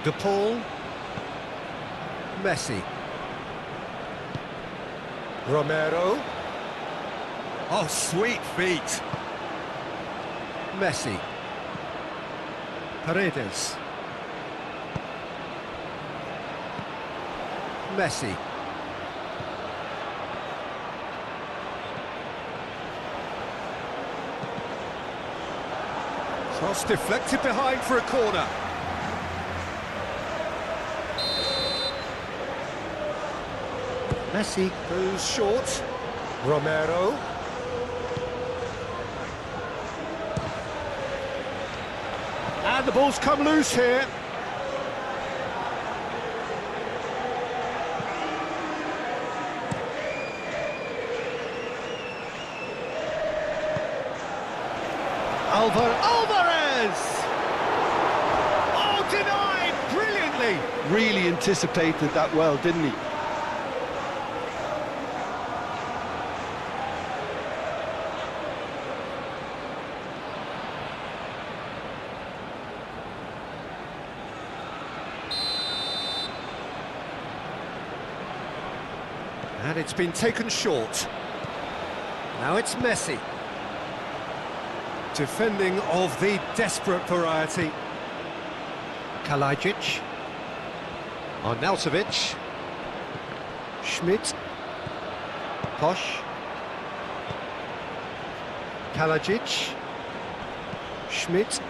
De Paul. Messi. Romero. Oh, sweet feet. Messi. Paredes. Messi. Cross deflected behind for a corner. Messi goes short. Romero. And the ball's come loose here. Alvarez! Oh, denied brilliantly! Really anticipated that well, didn't he? And it's been taken short. Now it's Messi. Defending of the desperate variety. Kalajic. Arnautovic. Schmidt. Posch. Kalajic. Schmidt.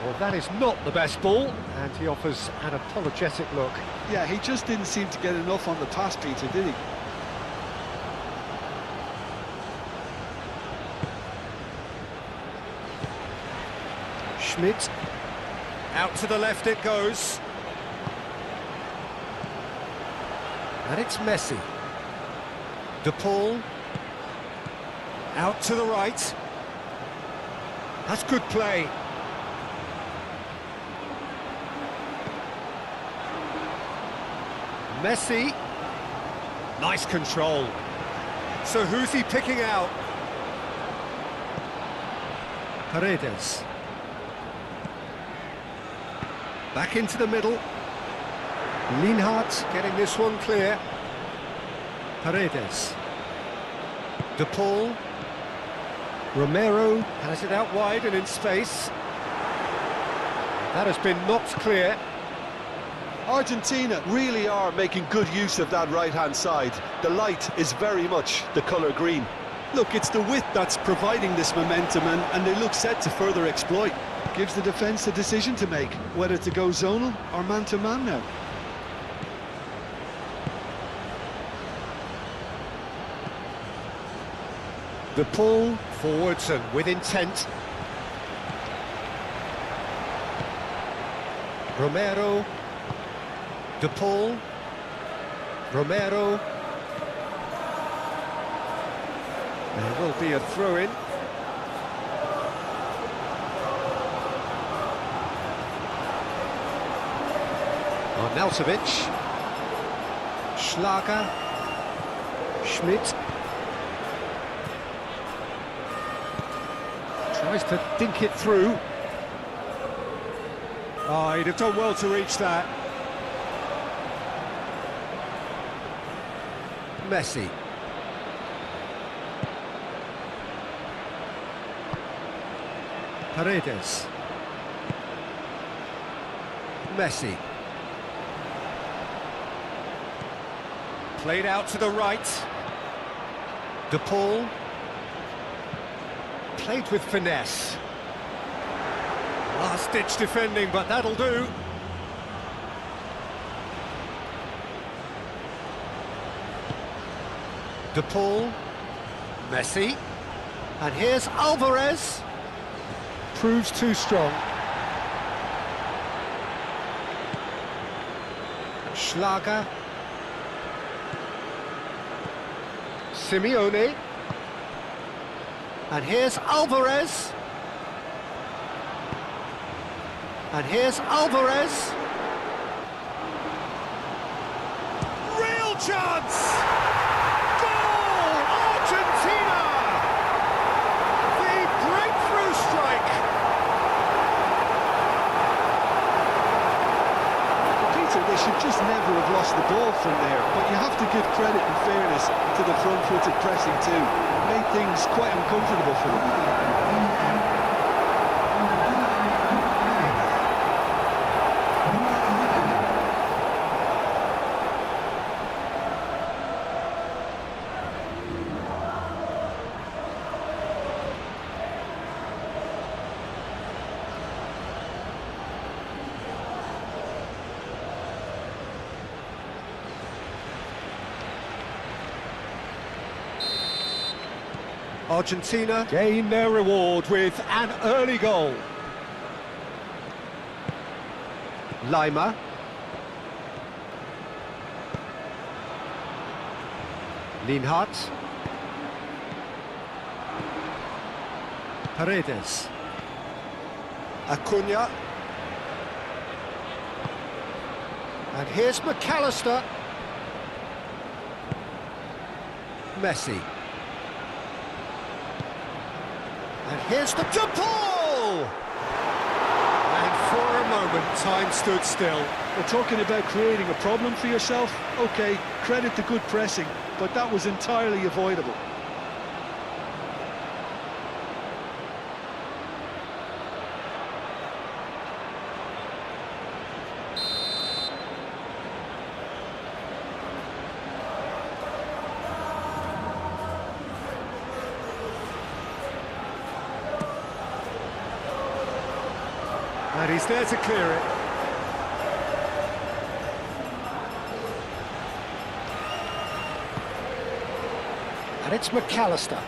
Well, that is not the best ball, and he offers an apologetic look. Yeah, he just didn't seem to get enough on the pass, Peter, did he? Schmidt. Out to the left it goes. And it's Messi. De Paul. Out to the right. That's good play. Messi. Nice control. So who's he picking out? Paredes. Back into the middle. Lienhart getting this one clear. Paredes. De Paul. Romero has it out wide and in space. That has been knocked clear. Argentina really are making good use of that right-hand side. The light is very much the colour green. Look, it's the width that's providing this momentum, and they look set to further exploit. Gives the defence a decision to make, whether to go zonal or man-to-man now. De Paul forwards and with intent. Romero. De Paul. Romero. There will be a throw-in. Arnautovic. Schlager. Schmidt. Tries to dink it through. Oh, he'd have done well to reach that. Messi. Paredes. Messi. Played out to the right. De Paul. Played with finesse. Last-ditch defending, but that'll do. De Paul. Messi. And here's Alvarez. Proves too strong. Schlager. Simeone. And here's Alvarez. And here's Alvarez. Real chance! Goal! Argentina! The breakthrough strike! out from there, but you have to give credit and fairness to the front-footed pressing too. Made things quite uncomfortable for them. Argentina gain their reward with an early goal. Lima. Linhart. Paredes. Acuna. And here's McAllister. Messi. And here's the ball! And for a moment, time stood still. We're talking about creating a problem for yourself. OK, credit to good pressing, but that was entirely avoidable. And he's there to clear it. And it's McAllister.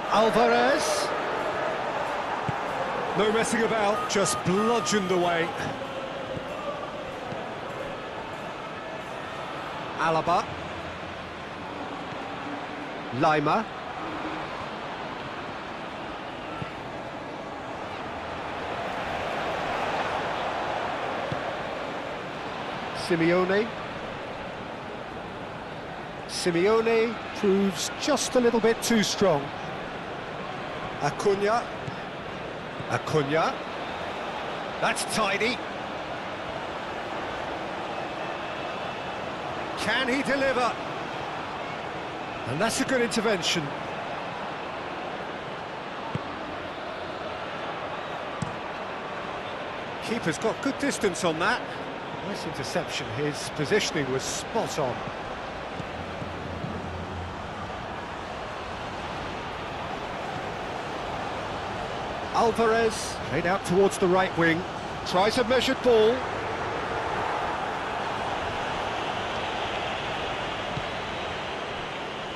Alvarez. No messing about, just bludgeoned away. Alaba. Lima. Simeone proves just a little bit too strong. Acuna. That's tidy. Can he deliver? And that's a good intervention. Keeper's got good distance on that. Nice interception, his positioning was spot on. Alvarez, played out towards the right wing, tries a measured ball.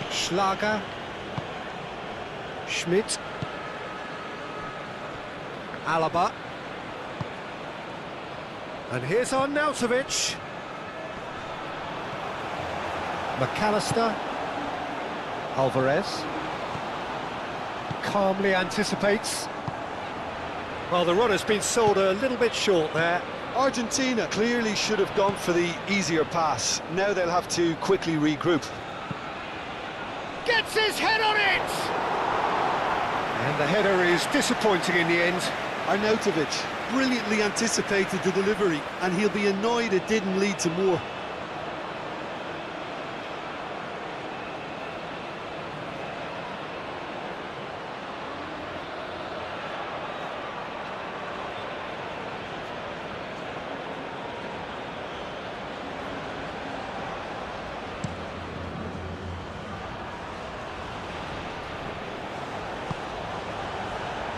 Schlager. Schmidt. Alaba. And here's Arnautovic. McAllister. Alvarez. Calmly anticipates. Well, the run has been sold a little bit short there. Argentina clearly should have gone for the easier pass. Now they'll have to quickly regroup. Gets his head on it! And the header is disappointing in the end. Arnautovic brilliantly anticipated the delivery, and he'll be annoyed it didn't lead to more.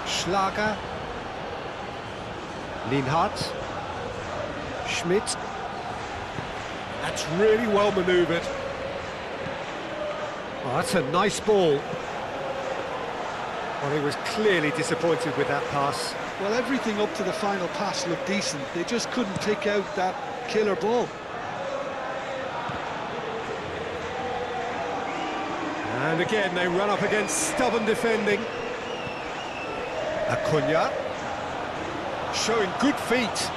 Schlager. Linhart. Schmidt. That's really well manoeuvred. Oh, that's a nice ball. Well, he was clearly disappointed with that pass. Well, everything up to the final pass looked decent. They just couldn't pick out that killer ball. And again, they run up against stubborn defending. Acuna. Showing good feet.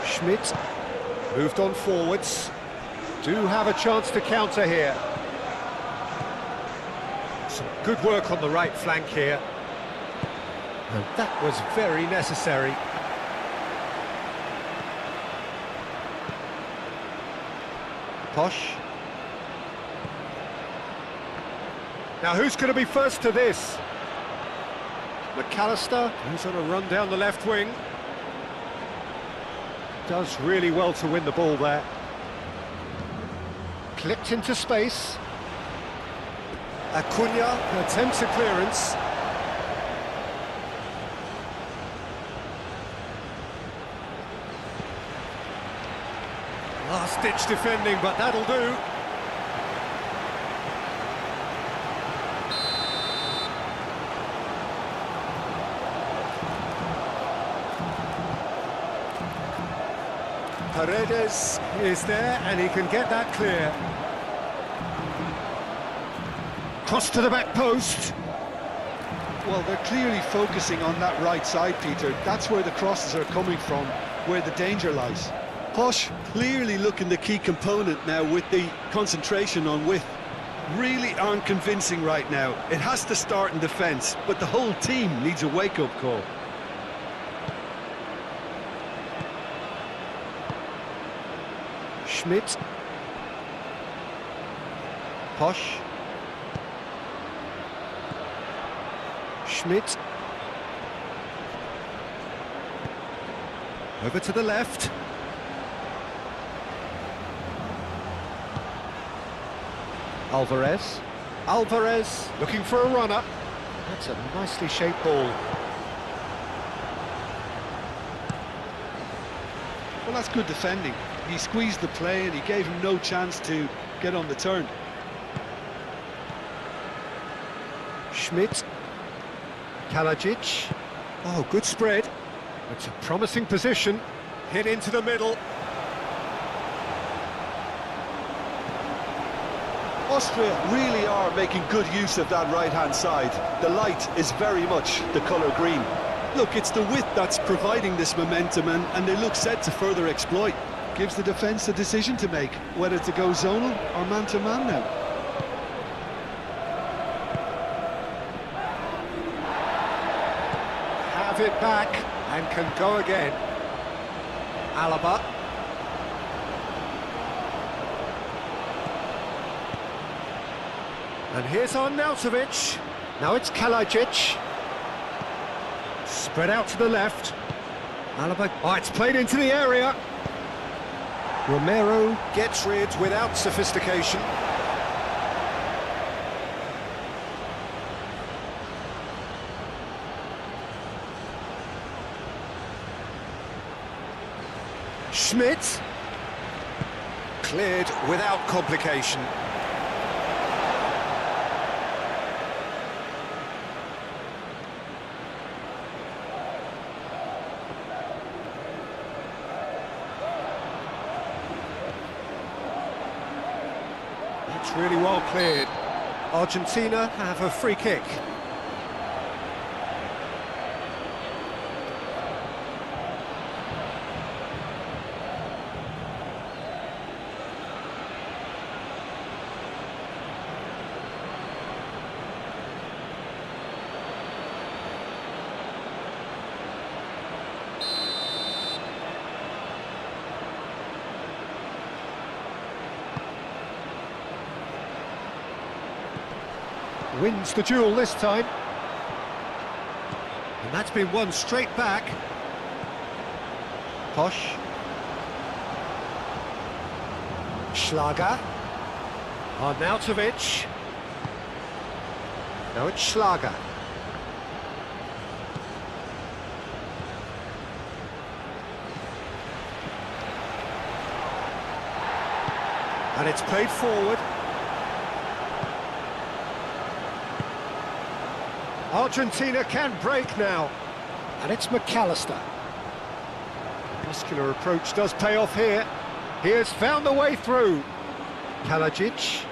Schmidt moved on forwards. Do have a chance to counter here. Some good work on the right flank here. And that was very necessary. Posh. Now who's going to be first to this? McAllister, who's on a run down the left wing. Does really well to win the ball there. Clipped into space. Acuna attempts a clearance. Last-ditch defending, but that'll do. Paredes is there, and he can get that clear. Cross to the back post. Well, they're clearly focusing on that right side, Peter. That's where the crosses are coming from, where the danger lies. Posh clearly looking the key component now with the concentration on width. Really aren't convincing right now. It has to start in defence, but the whole team needs a wake-up call. Schmidt. Posh. Schmidt. Over to the left. Alvarez. Alvarez looking for a runner. That's a nicely shaped ball. Well, that's good defending. He squeezed the play and he gave him no chance to get on the turn. Schmidt. Kalajic. Oh, good spread. It's a promising position. Hit into the middle. Austria really are making good use of that right-hand side. The light is very much the colour green. Look, it's the width that's providing this momentum, and they look set to further exploit. Gives the defence a decision to make, whether to go zonal or man-to-man now. Have it back and can go again. Alaba. And here's Arnautovic. Now it's Kalajic. Spread out to the left. Alaba. Oh, it's played into the area. Romero gets rid without sophistication. Schmidt. Cleared without complication. That's really well cleared. Argentina have a free kick. Wins the duel this time. And that's been won straight back. Posh. Schlager. Arnautovic. Now it's Schlager. And it's played forward. Argentina can break now. And it's McAllister. Muscular approach does pay off here. He has found the way through. Kalajic.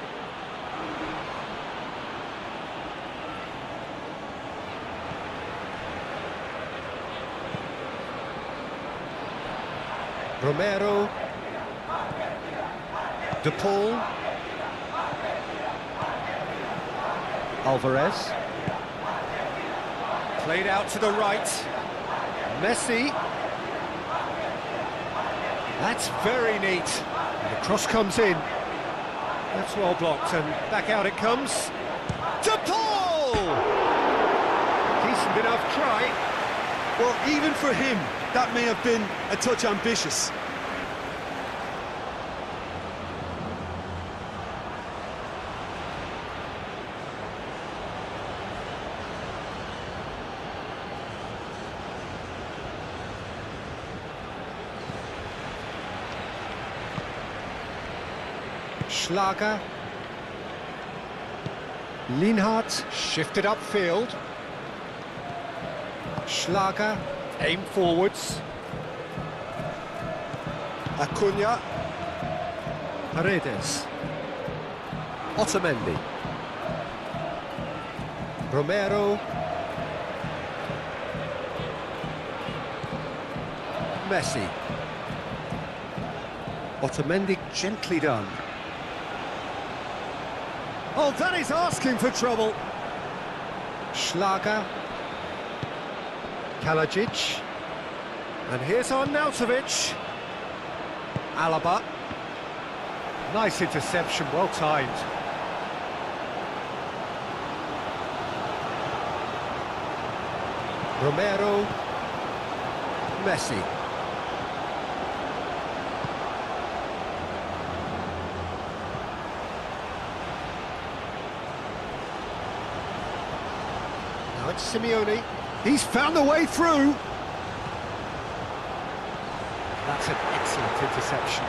Romero. De Paul. Alvarez. Played out to the right. Messi. That's very neat. And the cross comes in. That's well blocked, and back out it comes. To Paul! Decent enough try. Well, even for him, that may have been a touch ambitious. Schlager. Lienhardt shifted upfield. Schlager, aim forwards. Acuna. Paredes. Otamendi. Romero. Messi. Otamendi, gently done. Oh, that is asking for trouble. Schlager. Kalajic. And here's Arnautovic. Alaba. Nice interception, well timed. Romero. Messi. Now it's Simeone. He's found a way through. That's an excellent interception.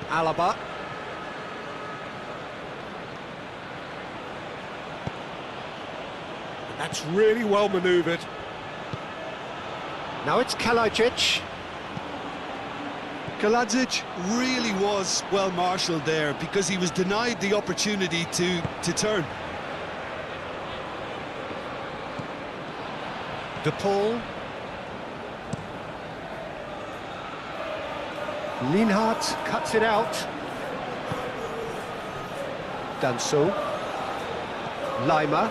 Alaba. That's really well manoeuvred. Now it's Kalajic. Kalajic really was well marshalled there because he was denied the opportunity to turn. De Paul. Lienhardt cuts it out. Danso. Lima.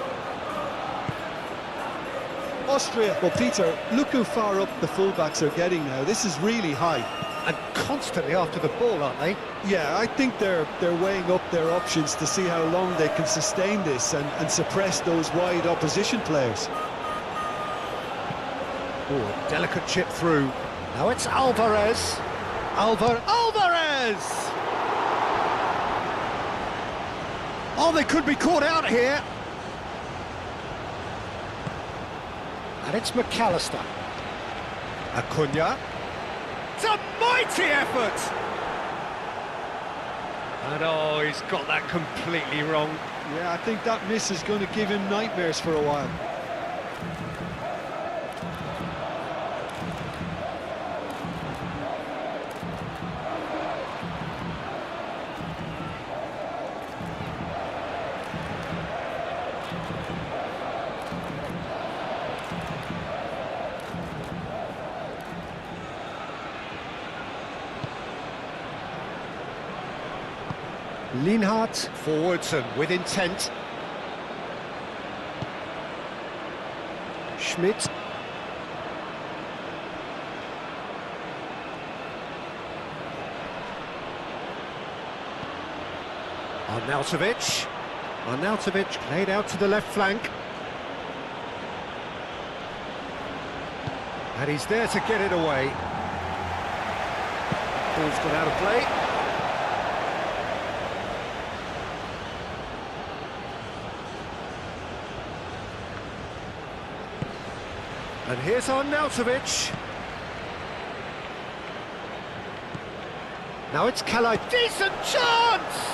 Austria. Well, Peter, look how far up the fullbacks are getting now. This is really high. And constantly after the ball, aren't they? Yeah, I think they're weighing up their options to see how long they can sustain this and suppress those wide opposition players. Oh, delicate chip through. Now it's Alvarez. Alvarez! Oh, they could be caught out here. And it's McAllister. Acuna. It's a mighty effort! And oh, he's got that completely wrong. Yeah, I think that miss is going to give him nightmares for a while. Lienhardt forwards and with intent. Schmidt. Arnautovic played out to the left flank. And he's there to get it away. Ball's gone out of play. And here's Arnautovic. Now it's Kalajic. Decent chance!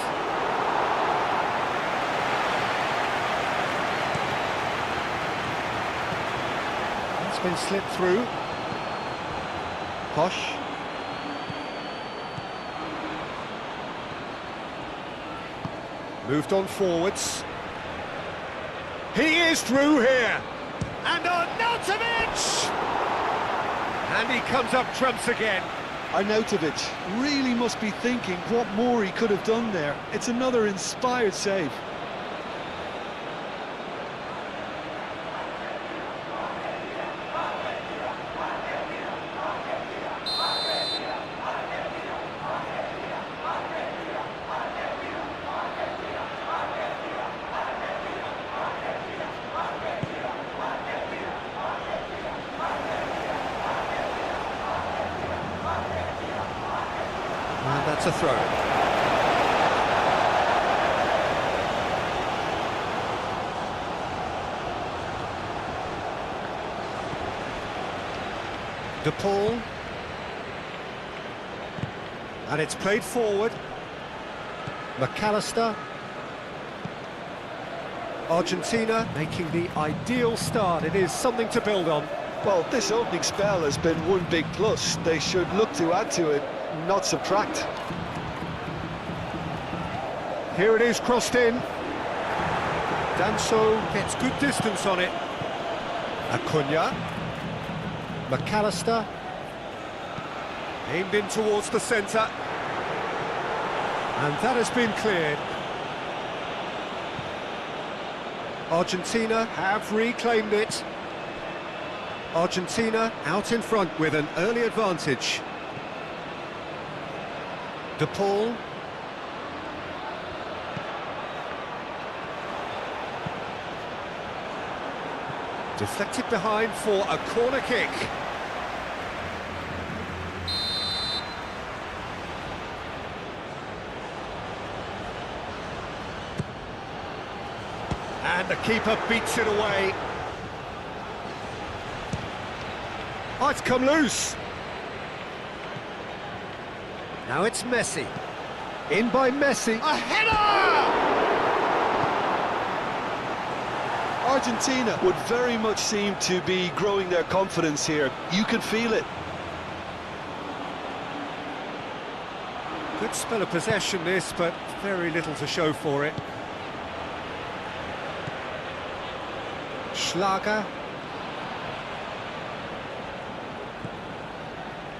It's been slipped through. Posh. Moved on forwards. He is through here. And Arnautovic! And he comes up trumps again. Arnautovic really must be thinking what more he could have done there. It's another inspired save. a throw. De Paul. And it's played forward. McAllister. Argentina making the ideal start. It is something to build on. Well, this opening spell has been one big plus. They should look to add to it, not subtract. Here it is, crossed in. Danso gets good distance on it. Acuna. McAllister. Aimed in towards the centre. And that has been cleared. Argentina have reclaimed it. Argentina out in front with an early advantage. De Paul. Deflected behind for a corner kick. And the keeper beats it away. Oh, it's come loose. Now it's Messi. In by Messi. A header! Argentina would very much seem to be growing their confidence here. You can feel it. Good spell of possession this, but very little to show for it. Schlager.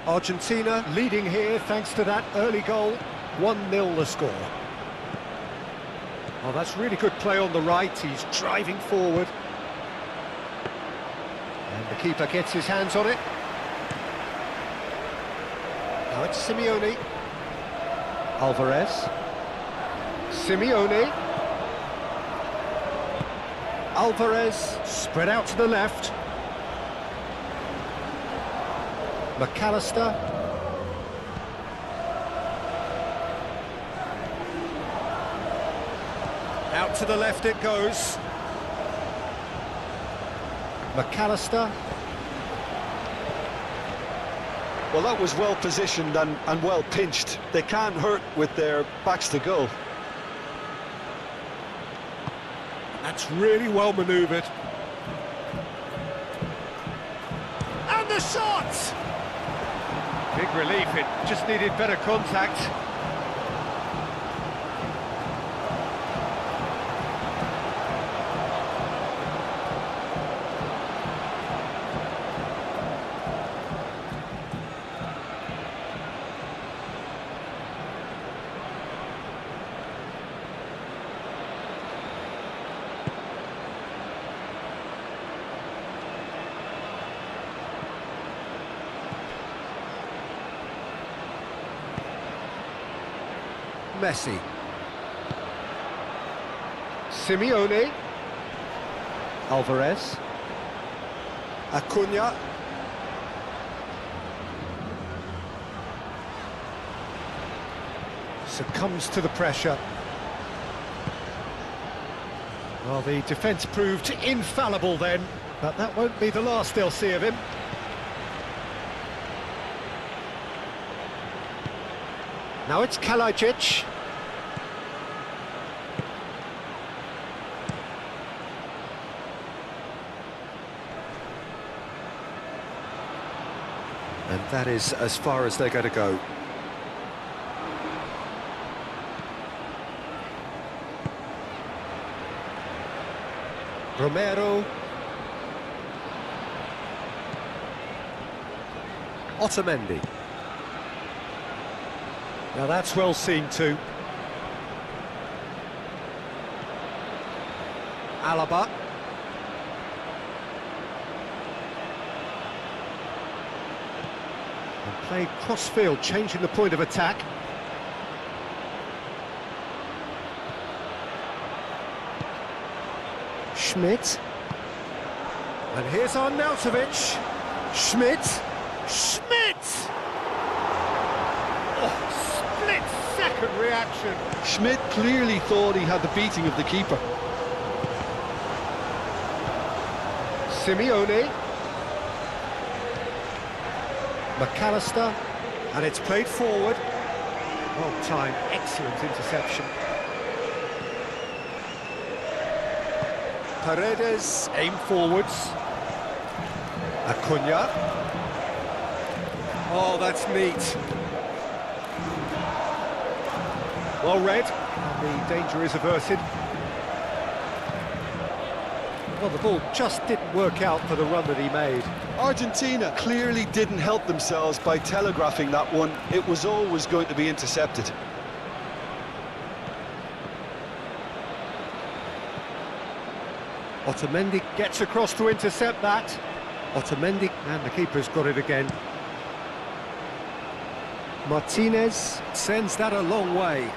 Argentina leading here thanks to that early goal. 1-0 the score. Oh, that's really good play on the right. He's driving forward. And the keeper gets his hands on it. Now it's Simeone. Alvarez. Simeone. Alvarez, spread out to the left. McAllister. Out to the left it goes. McAllister. Well, that was well positioned and well pinched. They can't hurt with their backs to goal. That's really well manoeuvred. And the shot! Big relief, it just needed better contact. Messi. Simeone. Alvarez. Acuna. Succumbs to the pressure. Well, the defence proved infallible then, but that won't be the last they'll see of him. Now it's Kalajic. And that is as far as they're going to go. Romero. Otamendi. Now that's well seen too. Alaba. And played cross-field, changing the point of attack. Schmidt. And here's Arnautovic. Schmidt. Schmidt! Oh, split Second reaction. Schmidt clearly thought he had the beating of the keeper. Simeone. McAllister. And it's played forward. Well timed, excellent interception. Paredes, aim forwards. Acuna. Oh, that's neat. Well read, and the danger is averted. Well, the ball just didn't work out for the run that he made. Argentina clearly didn't help themselves by telegraphing that one. It was always going to be intercepted. Otamendi gets across to intercept that. Otamendi, and the keeper's got it again. Martinez sends that a long way.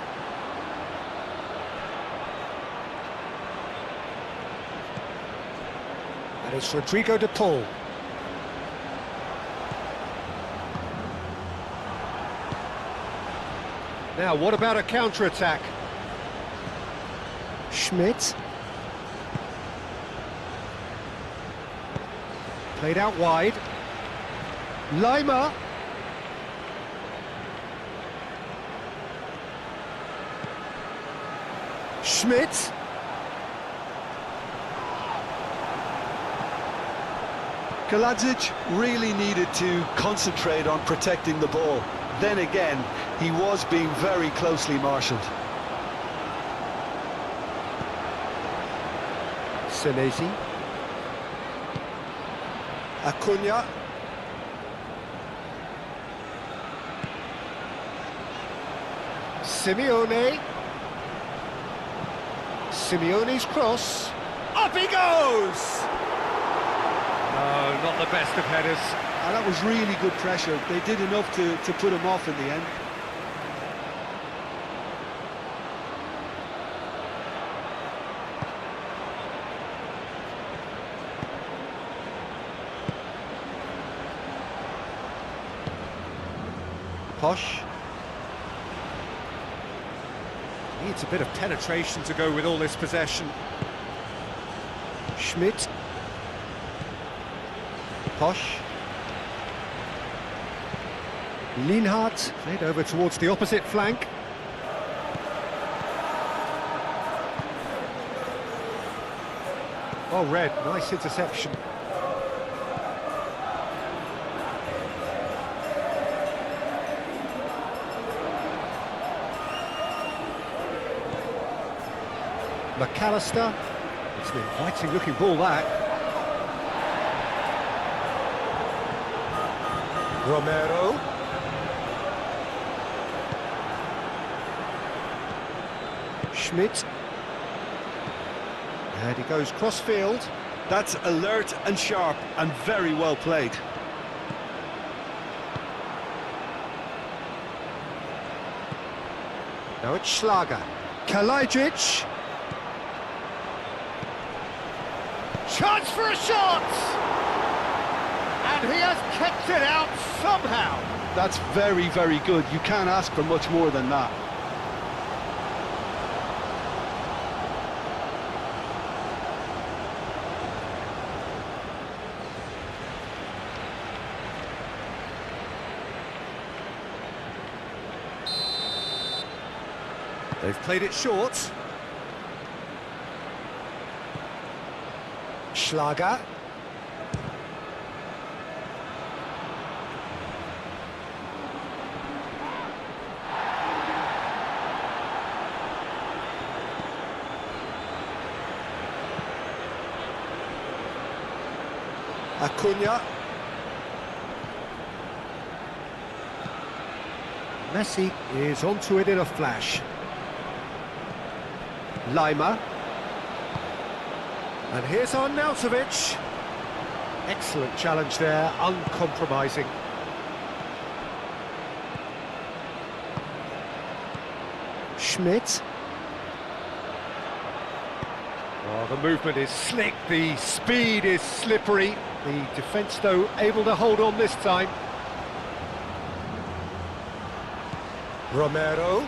And it's Rodrigo de Paul. Now, what about a counter-attack? Schmidt. Played out wide. Lima. Schmidt. Kaladzic really needed to concentrate on protecting the ball. Then again, he was being very closely marshalled. Senesi. Acuna. Simeone. Simeone's cross. Up he goes! No, not the best of headers. And that was really good pressure. They did enough to put him off in the end. Posh. Needs a bit of penetration to go with all this possession. Schmidt. Posh. Lienhardt played over towards the opposite flank. Well read, nice interception. McAllister. It's an inviting looking ball, that. Romero. Schmidt. And he goes cross-field. That's alert and sharp and very well played. Now it's Schlager. Kalajic. Chance for a shot! And he has kept it out somehow. That's very, very good. You can't ask for much more than that. They've played it short. Schlager. Acuna. Messi is onto it in a flash. Lima. And here's Arnautovic. Excellent challenge there, uncompromising. Schmidt. Oh, the movement is slick, the speed is slippery. The defence, though, able to hold on this time. Romero.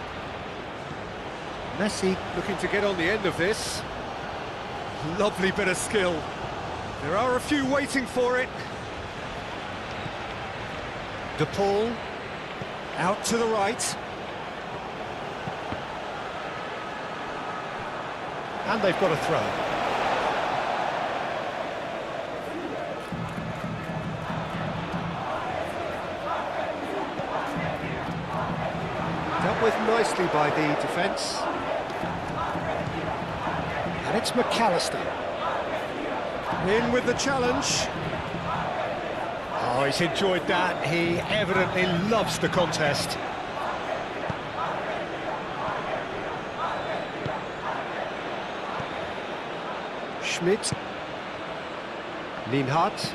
Messi looking to get on the end of this. Lovely bit of skill. There are a few waiting for it. De Paul, out to the right. And they've got a throw. Dealt with nicely by the defence. And it's McAllister. In with the challenge. Oh, he's enjoyed that. He evidently loves the contest. Schmidt. Lienhardt.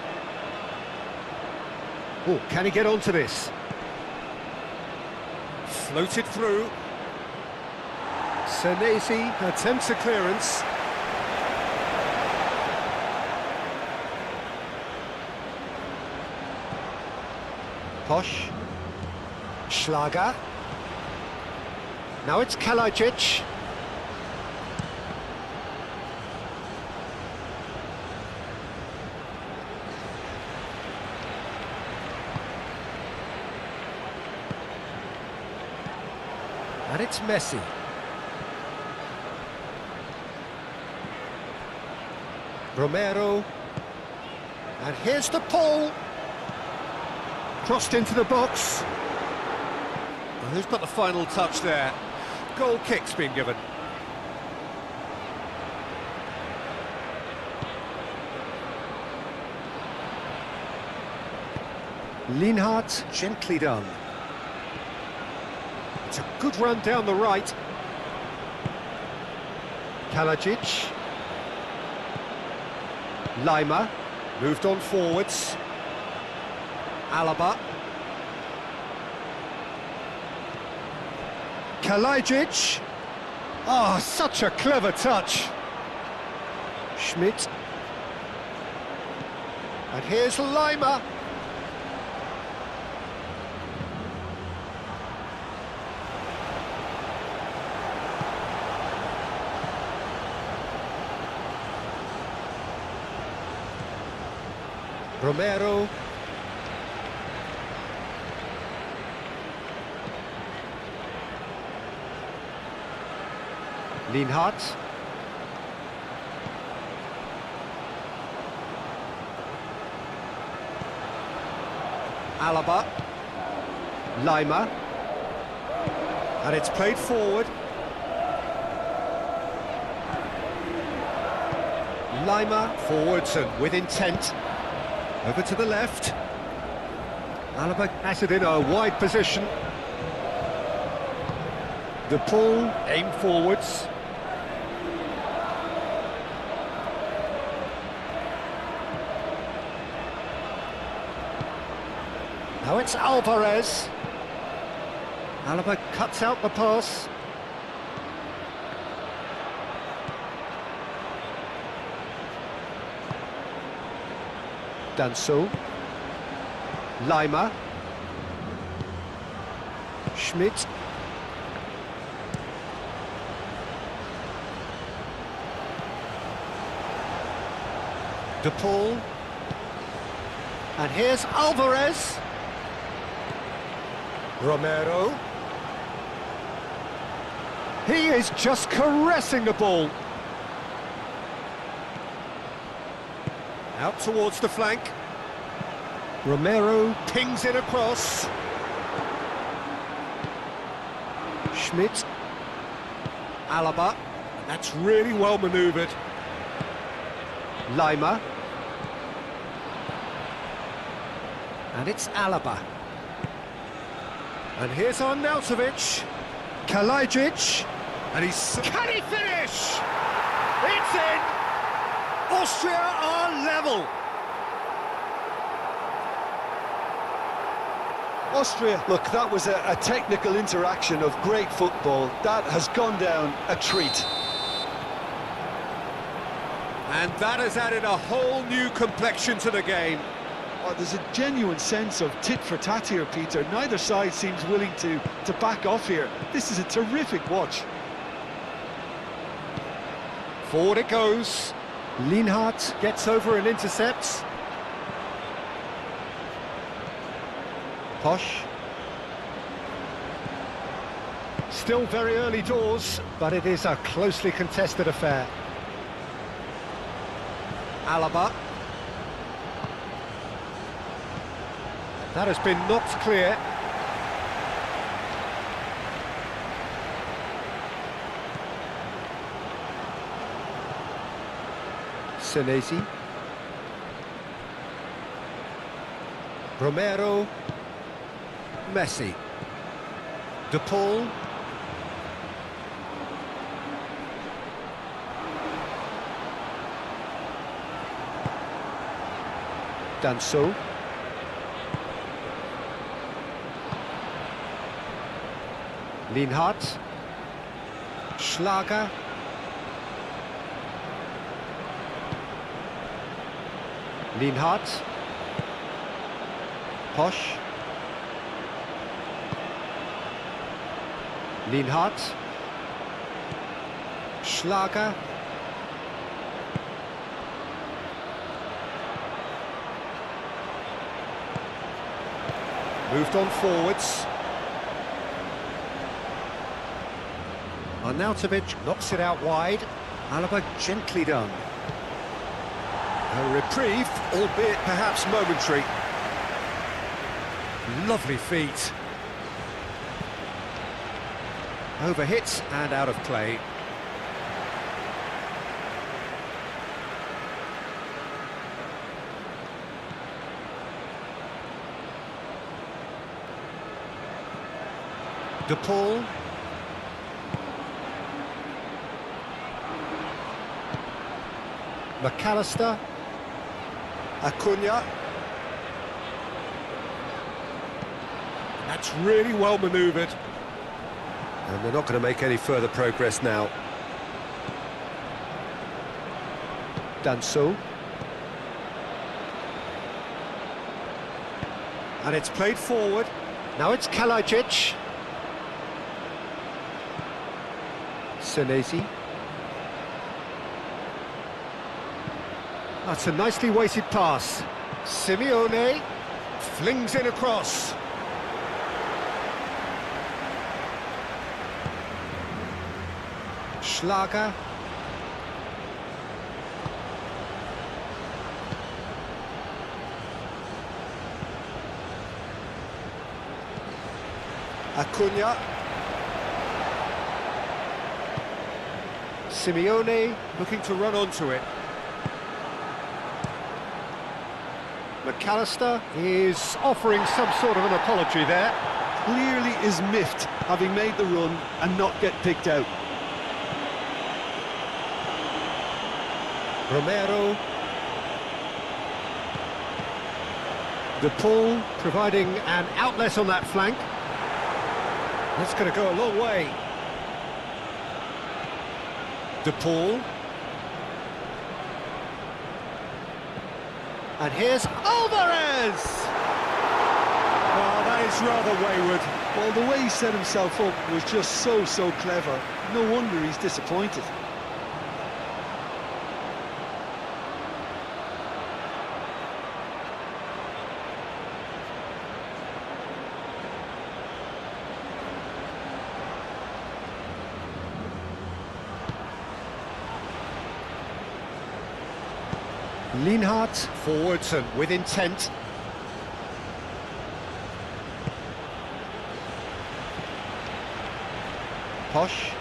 Oh, can he get onto this? Floated through. Senesi attempts a clearance. Posch. Schlager. Now it's Kalajic. And it's Messi. Romero. And here's the Paul. Crossed into the box. Well, who's got the final touch there? Goal kick's been given. Lienhardt, gently done. It's a good run down the right. Kalajic. Lima, moved on forwards. Alaba. Kalajic. Oh, such a clever touch. Schmidt. And here's Lima. Romero. Lienhardt. Alaba. Lima. And it's played forward. Lima forwards and with intent. Over to the left. Alaba has it in a wide position. De Paul aim forwards. Now it's Alvarez. Alaba cuts out the pass. Danso. Lima. Schmidt. De Paul. And here's Alvarez. Romero. He is just caressing the ball. Out towards the flank. Romero pings it across. Schmidt. Alaba. That's really well manoeuvred. Lima. And it's Alaba. And here's Arnautovic. Kalajic. And he's... Can he finish? It's in! Austria are level. Austria, look, that was a technical interaction of great football. That has gone down a treat. And that has added a whole new complexion to the game. Oh, there's a genuine sense of tit-for-tat here, Peter. Neither side seems willing to back off here. This is a terrific watch. Forward it goes. Lienhardt gets over and intercepts. Posch. Still very early doors, but it is a closely contested affair. Alaba. That has been knocked clear. Senesi. Romero. Messi. De Paul. Danso. Lienhardt. Schlager. Lienhardt. Posch. Lienhardt. Schlager. Moved on forwards. Arnautovic knocks it out wide. Alaba gently done. A reprieve, albeit perhaps momentary. Lovely feet. Overhit and out of play. De Paul. McAllister. Acuna. That's really well manoeuvred. And they're not going to make any further progress now. Danso. And it's played forward. Now it's Kalajic. Senesi. That's a nicely weighted pass. Simeone flings in across. Schlager. Acuna. Simeone looking to run onto it. McAllister is offering some sort of an apology there. Clearly is miffed, having made the run and not get picked out. Romero. De Paul providing an outlet on that flank. That's going to go a long way. De Paul. And here's Alvarez! Well, that is rather wayward. Well, the way he set himself up was just so clever. No wonder he's disappointed. Lienhardt forwards and with intent. Posch.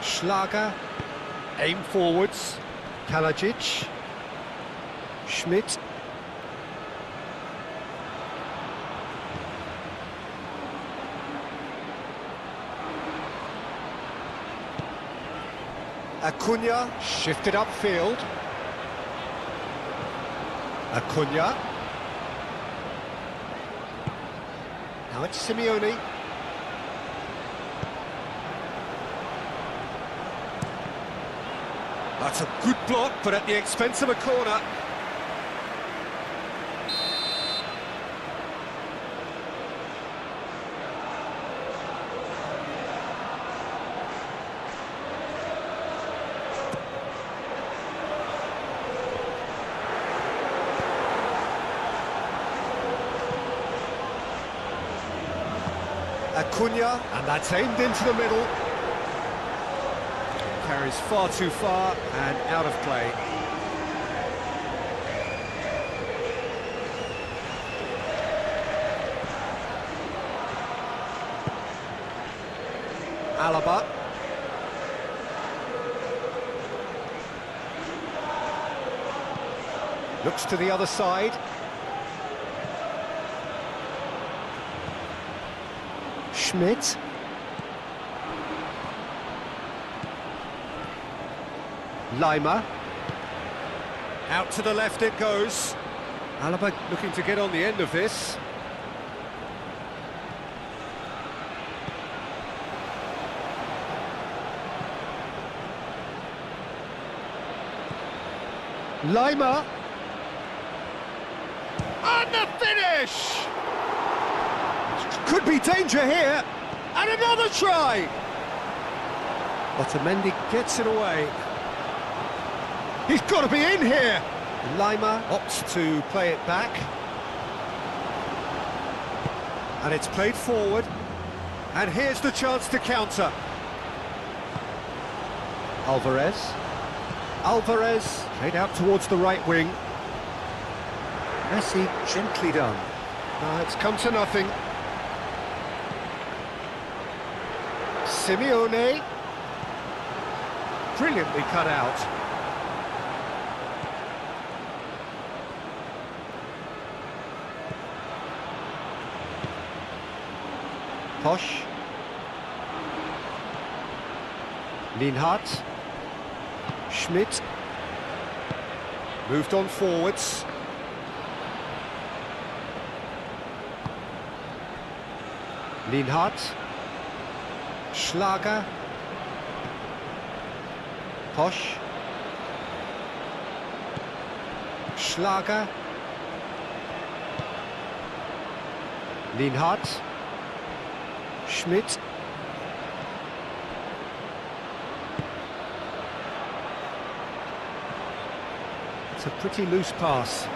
Schlager. Aim forwards. Kalajic. Schmidt. Acuna shifted upfield. Acuna. Now it's Simeone. That's a good block, but at the expense of a corner. Acuna, and that's aimed into the middle. Carries far too far and out of play. Alaba. Looks to the other side. Schmidt. Lima. Out to the left it goes. Alaba looking to get on the end of this. Lima. And the finish! Could be danger here. And another try! Otamendi gets it away. He's got to be in here! Lima opts to play it back. And it's played forward. And here's the chance to counter. Alvarez. Alvarez played out towards the right wing. Messi gently done. It's come to nothing. Simeone. Brilliantly cut out. Posch. Lienhardt. Schmidt. Moved on forwards. Lienhardt. Schlager. Posch. Schlager. Lienhardt. Schmidt. It's a pretty loose pass.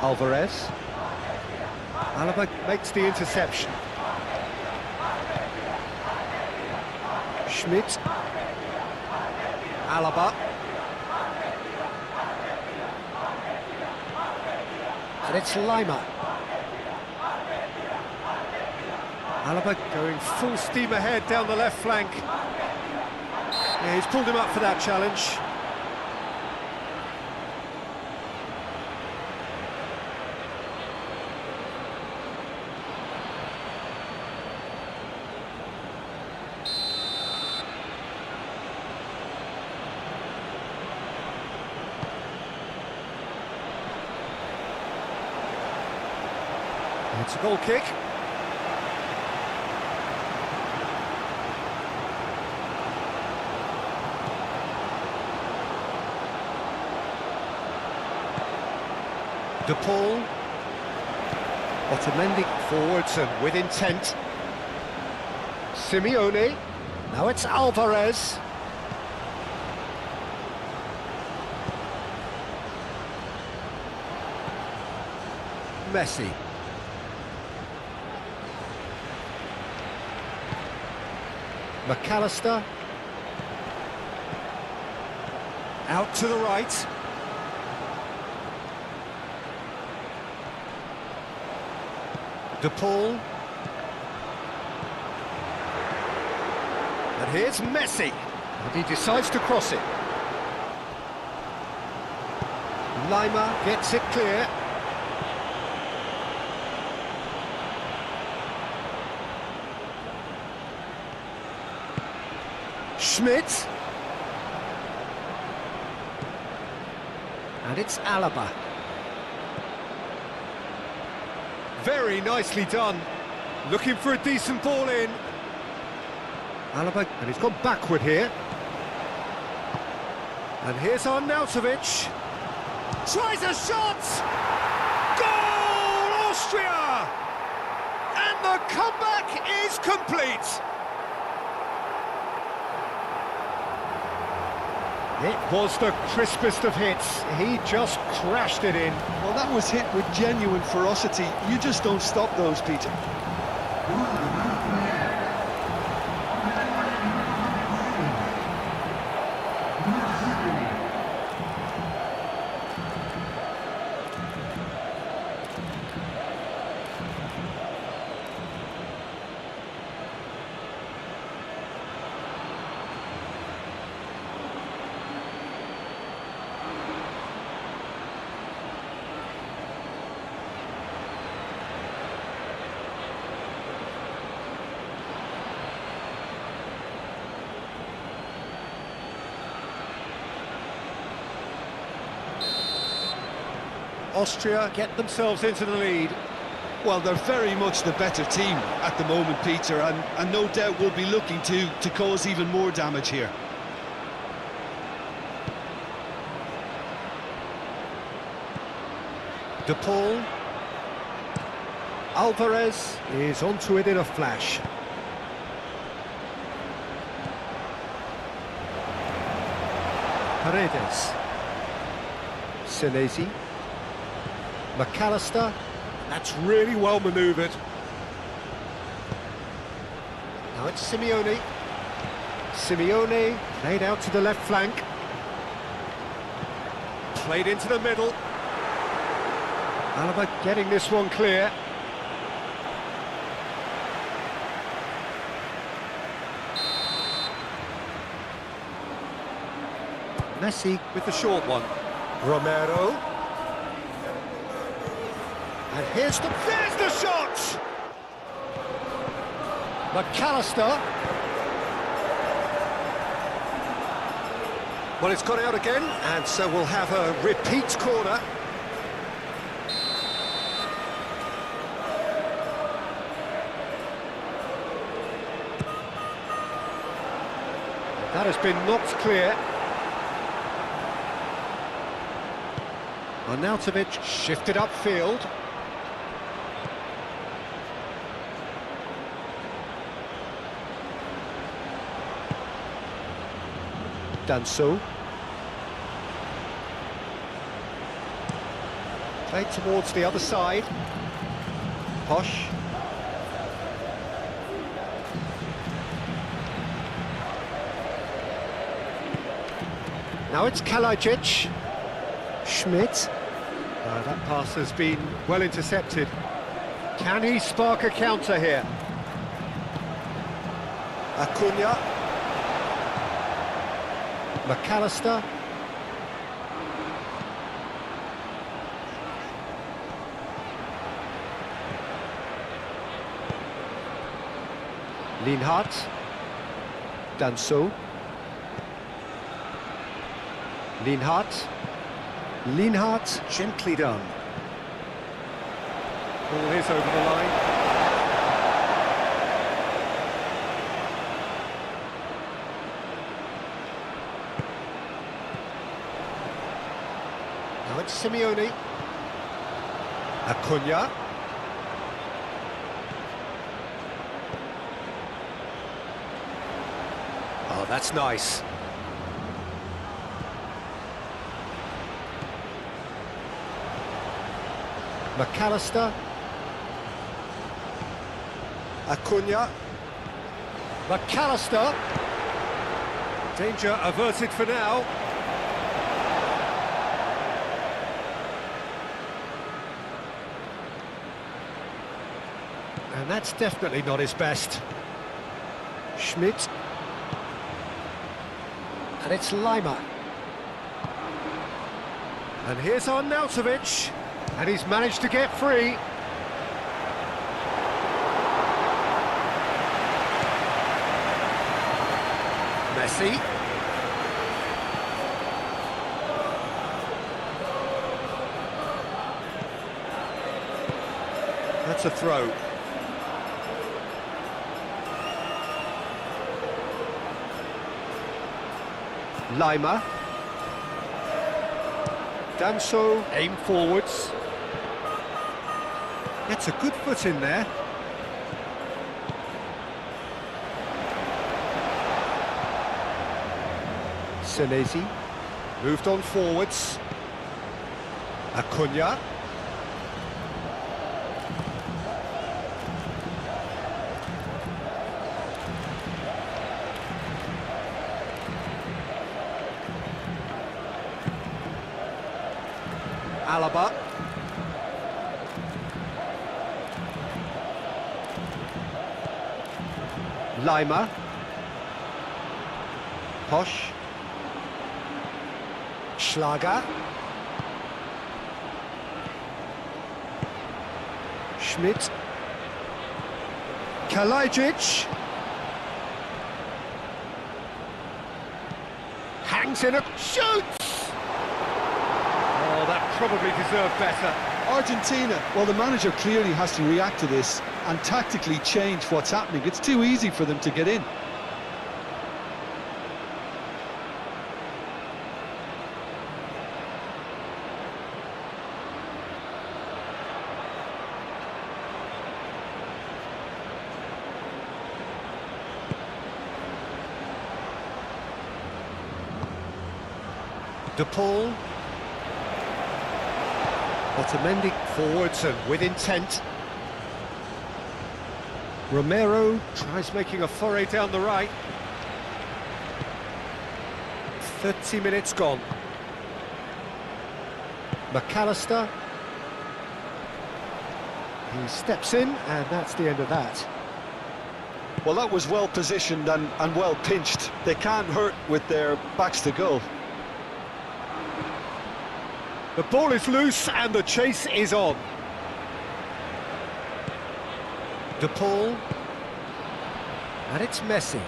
Alvarez. Alaba makes the interception. Schmidt. Alaba. And it's Lima. Alaba going full steam ahead down the left flank. Yeah, he's pulled him up for that challenge. It's a goal kick. De Paul. Otamendi forwards and with intent. Simeone. Now it's Alvarez. Messi. McAllister. Out to the right. De Paul. And here's Messi. And he decides to cross it. Lima gets it clear. Schmidt. And it's Alaba. Very nicely done. Looking for a decent ball in. Alaba, and he's gone backward here. And here's Arnautovic. Tries a shot! Goal, Austria! And the comeback is complete. It was the crispest of hits. He just crashed it in. Well, that was hit with genuine ferocity. You just don't stop those, Peter. Austria get themselves into the lead. Well, they're very much the better team at the moment, Peter, and no doubt will be looking to cause even more damage here. De Paul. Alvarez is onto it in a flash. Paredes. Senesi. McAllister. That's really well manoeuvred. Now it's Simeone. Simeone played out to the left flank. Played into the middle. Alaba getting this one clear. Messi with the short one. Romero. And there's the shot! McAllister. Well, it's gone out again, and so we'll have a repeat corner. That has been knocked clear. Arnautovic shifted upfield. Danso. Played towards the other side. Posh. Now it's Kalajic. Schmidt. That pass has been well intercepted. Can he spark a counter here? Acuna. McAllister. Lienhart. Danso. Lienhart. Lienhart, gently done. Ball is over the line. Now it's Simeone. Acuna. Oh, that's nice. McAllister. Acuna. McAllister. Danger averted for now. And that's definitely not his best. Schmidt. And it's Lima. And here's Arnautovic. And he's managed to get free. Messi. That's a throw. Lima. Danso, aim forwards. Gets a good foot in there. Senesi. Moved on forwards. Acuna. Alaba. Lima. Posh. Schlager. Schmidt. Kalajic. Hangs in a shoots! Oh, that probably deserved better. Argentina, well, the manager clearly has to react to this and tactically change what's happening. It's too easy for them to get in. De Paul. Otamendi forwards and with intent. Romero tries making a foray down the right. 30 minutes gone. McAllister. He steps in, and that's the end of that. Well, that was well positioned and well pinched. They can't hurt with their backs to goal. The ball is loose and the chase is on. De Paul. And it's Messi.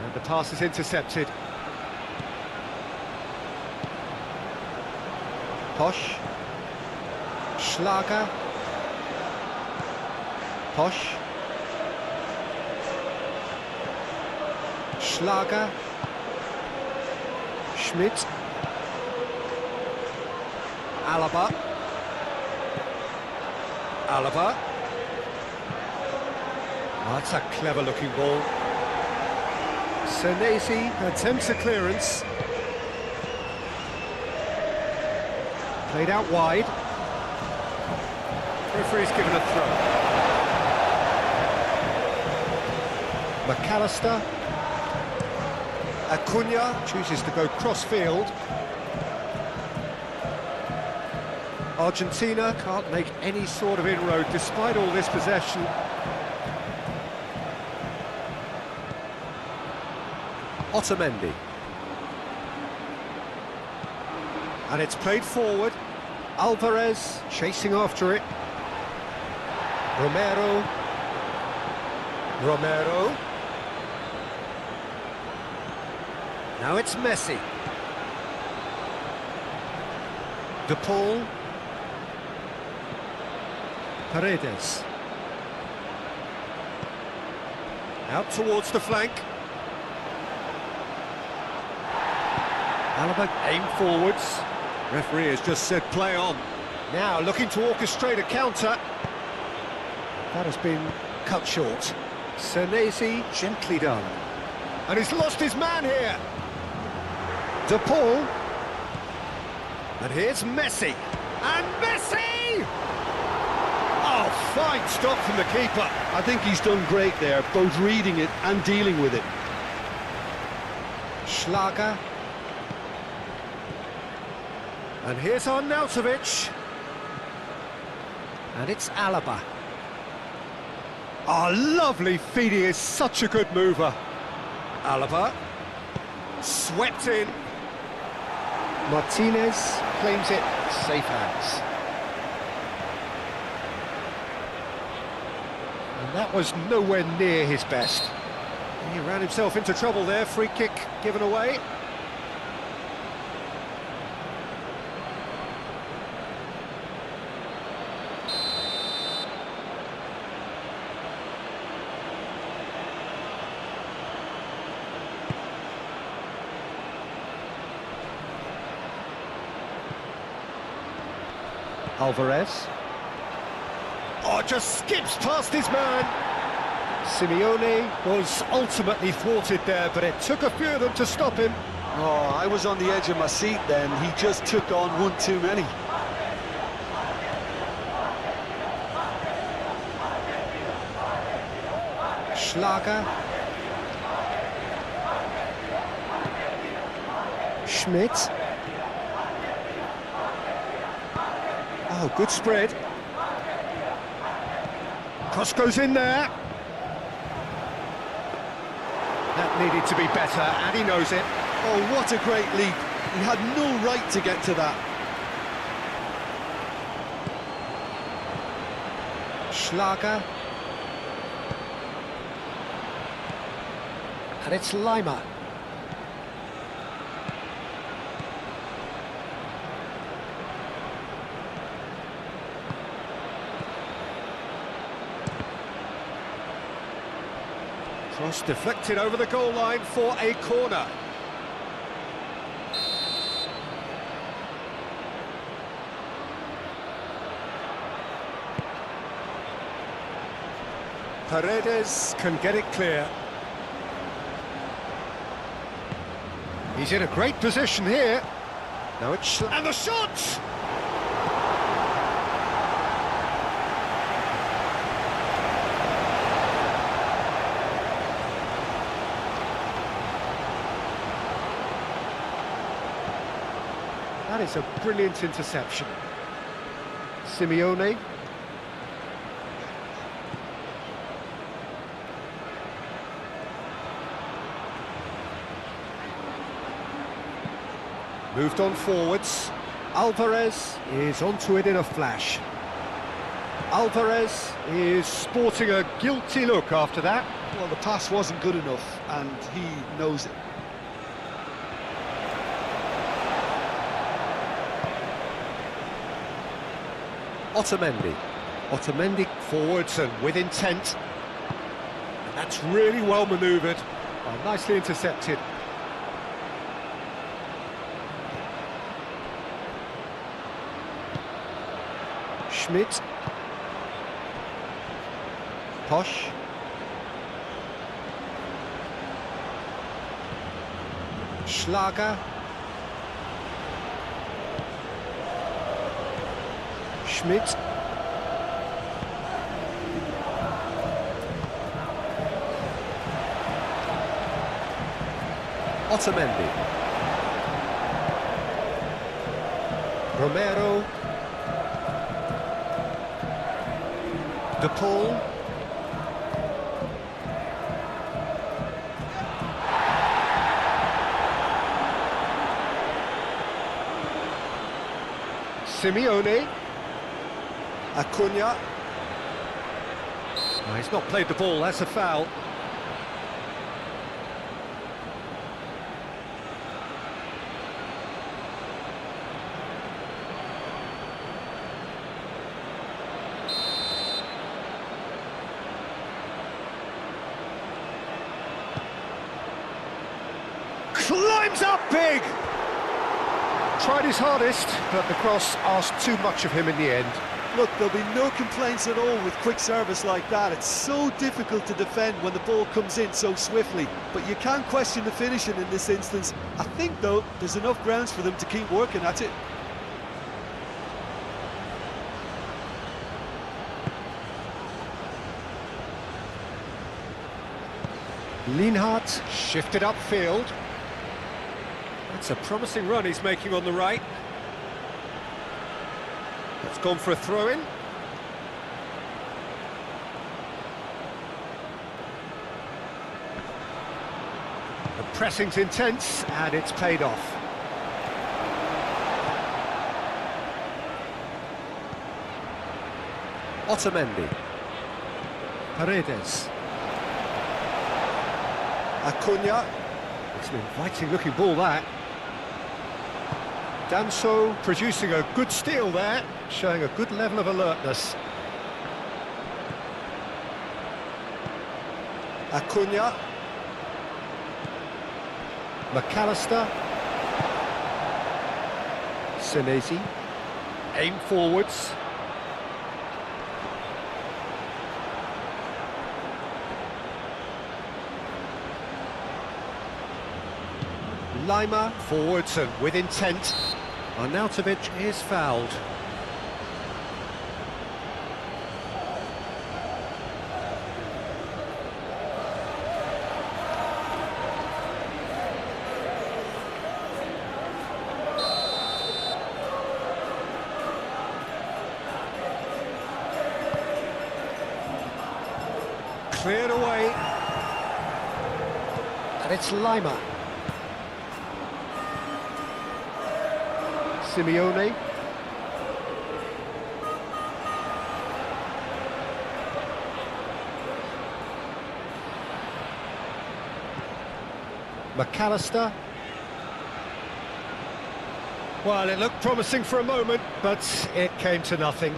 And the pass is intercepted. Posh. Schlager. Posh. Schlager. Schmidt. Alaba. Alaba. Oh, that's a clever-looking ball. Senesi attempts a clearance. Played out wide. Referee's given a throw. McAllister. Acuna chooses to go cross-field. Argentina can't make any sort of inroad despite all this possession. Otamendi. And it's played forward. Alvarez chasing after it. Romero. Romero. Now it's Messi. De Paul. Paredes. Out towards the flank. Alaba aim forwards. Referee has just said play on. Now looking to orchestrate a counter. That has been cut short. Senesi gently done. And he's lost his man here. De Paul. And here's Messi. And Messi! Oh, fine stop from the keeper. I think he's done great there, both reading it and dealing with it. Schlager. And here's Arnautovic. And it's Alaba. Oh, lovely feed, he is such a good mover. Alaba. Swept in. Martinez claims it, safe hands. And that was nowhere near his best. He ran himself into trouble there, free kick given away. Alvarez. Oh, just skips past his man. Simeone was ultimately thwarted there, but it took a few of them to stop him. Oh, I was on the edge of my seat then. He just took on one too many. Schlager. Schmidt. Oh, good spread. Cross goes in there. That needed to be better, and he knows it. Oh, what a great leap. He had no right to get to that. Schlager. And it's Lima. Cross deflected over the goal line for a corner. Paredes can get it clear. He's in a great position here. Now it's... and the shot! That is a brilliant interception. Simeone. Moved on forwards. Alvarez is onto it in a flash. Alvarez is sporting a guilty look after that. Well, the pass wasn't good enough, and he knows it. Otamendi. Otamendi forwards and with intent. And that's really well manoeuvred. Oh, nicely intercepted. Schmidt. Posch. Schlager. Schmidt. Otamendi. Romero. De Paul. Simeone. Acuna. Oh, he's not played the ball, that's a foul. Climbs up big! Tried his hardest, but the cross asked too much of him in the end. Look, there'll be no complaints at all with quick service like that. It's so difficult to defend when the ball comes in so swiftly. But you can't question the finishing in this instance. I think, though, there's enough grounds for them to keep working at it. Lienhardt shifted upfield. That's a promising run he's making on the right. It's gone for a throw-in. The pressing's intense, and it's paid off. Otamendi. Paredes. Acuna. It's an inviting-looking ball, that. Danso producing a good steal there, showing a good level of alertness. Acuna. McAllister. Senesi. Aim forwards. Lima forwards and with intent. Arnautovic is fouled. Cleared away. And it's Lima. Simeone. McAllister. Well, it looked promising for a moment, but it came to nothing.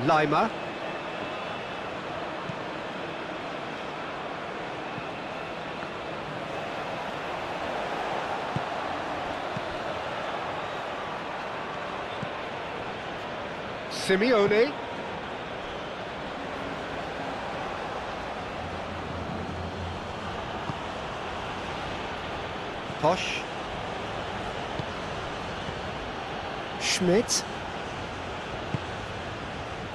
Lima. Simeone. Posh. Schmidt.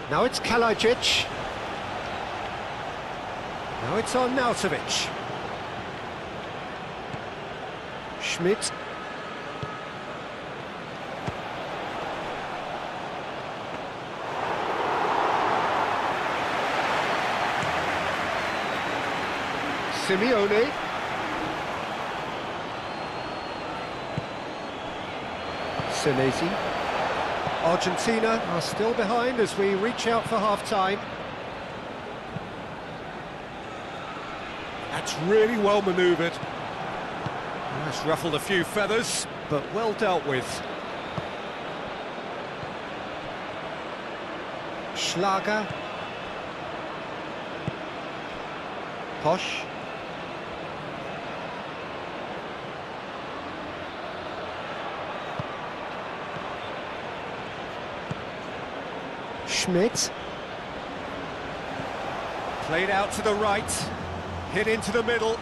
Now it's Kalajic. Now it's Arnautovic. Schmidt. Simeone. Senesi. Argentina are still behind as we reach out for half-time. That's really well manoeuvred. That's ruffled a few feathers, but well dealt with. Schlager. Posh. Schmidt. Played out to the right, hit into the middle.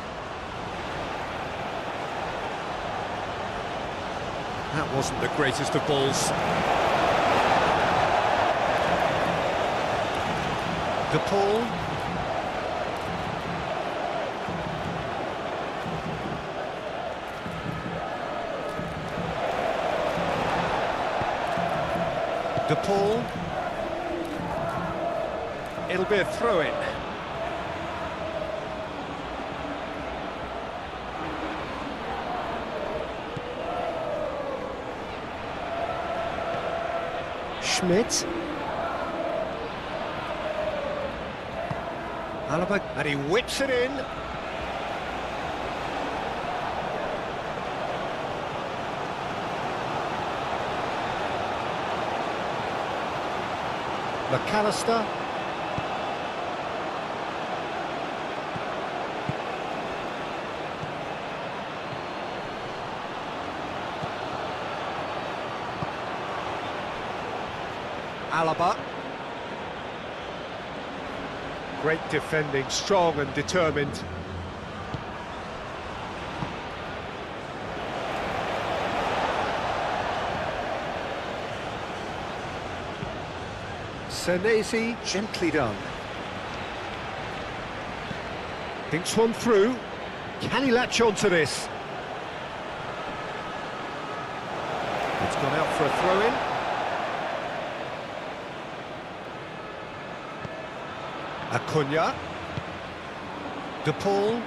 That wasn't the greatest of balls. De Paul. De Paul. It'll be a throw-in. Schmidt. Alaba, and he whips it in. McAllister. Alaba. Great defending, strong and determined. Senesi, gently done. Thinks one through. Can he latch on to this? It's gone out for a throw-in. Acuna. De Paul.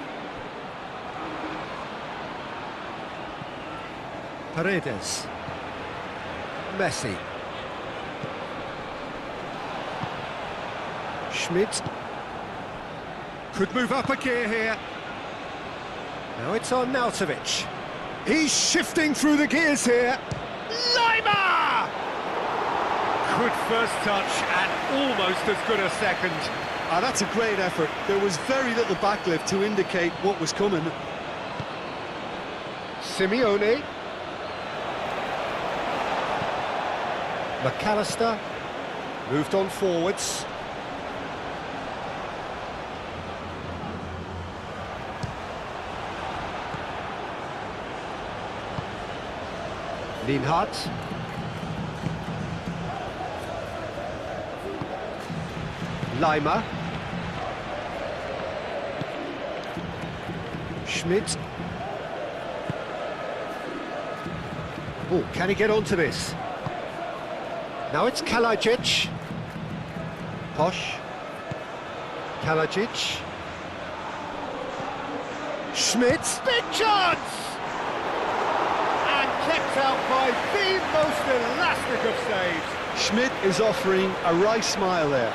Paredes. Messi. Schmidt. Could move up a gear here. Now it's Arnautovic. He's shifting through the gears here. Lima! Good first touch and almost as good a second. Ah, that's a great effort. There was very little backlift to indicate what was coming. Simeone. McAllister. Moved on forwards. Linhart. Leimer. Schmidt. Oh, can he get onto this? Now it's Kalajic. Posh. Kalajic. Schmidt. Big chance! And kept out by the most elastic of saves. Schmidt is offering a right smile there.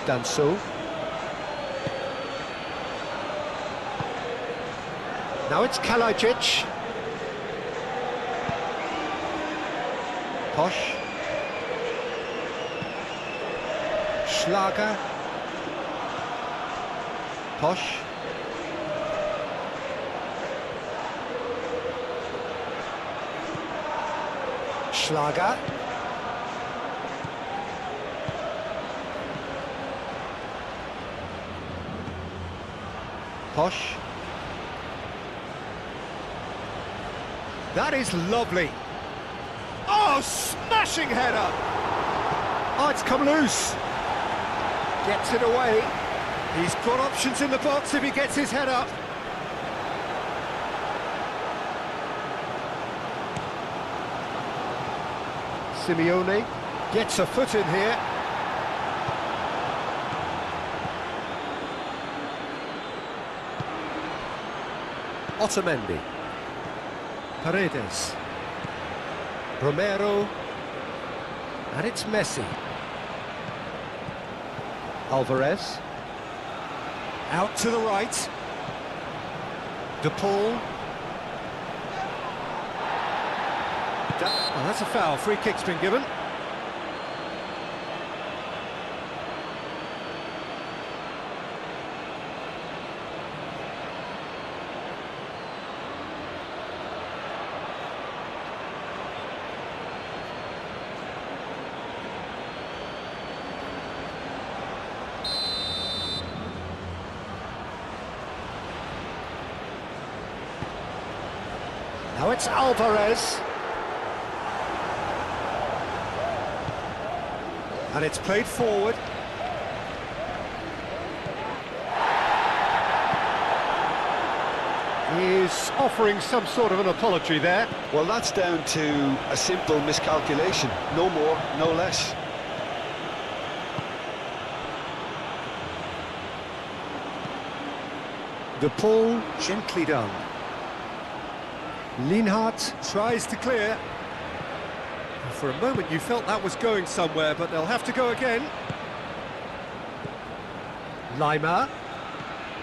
Danso. Now it's Kalajic. Posh. Schlager. Posh. Schlager. Posh. That is lovely. Oh, smashing header! Oh, it's come loose. Gets it away. He's got options in the box if he gets his head up. Simeone gets a foot in here. Otamendi. Paredes. Romero. And it's Messi. Alvarez. Out to the right. De Paul. Oh, that's a foul. Free kick's been given. Now it's Alvarez. And it's played forward. He's offering some sort of an apology there. Well, that's down to a simple miscalculation. No more, no less. De Paul, gently done. Linhart tries to clear. For a moment you felt that was going somewhere, but they'll have to go again. Leimer,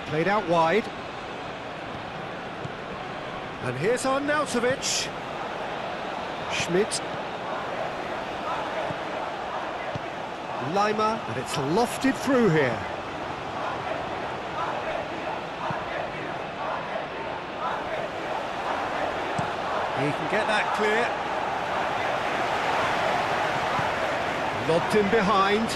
played out wide. And here's Arnautovic. Schmidt. Leimer, and it's lofted through here. He can get that clear. Lobbed in behind.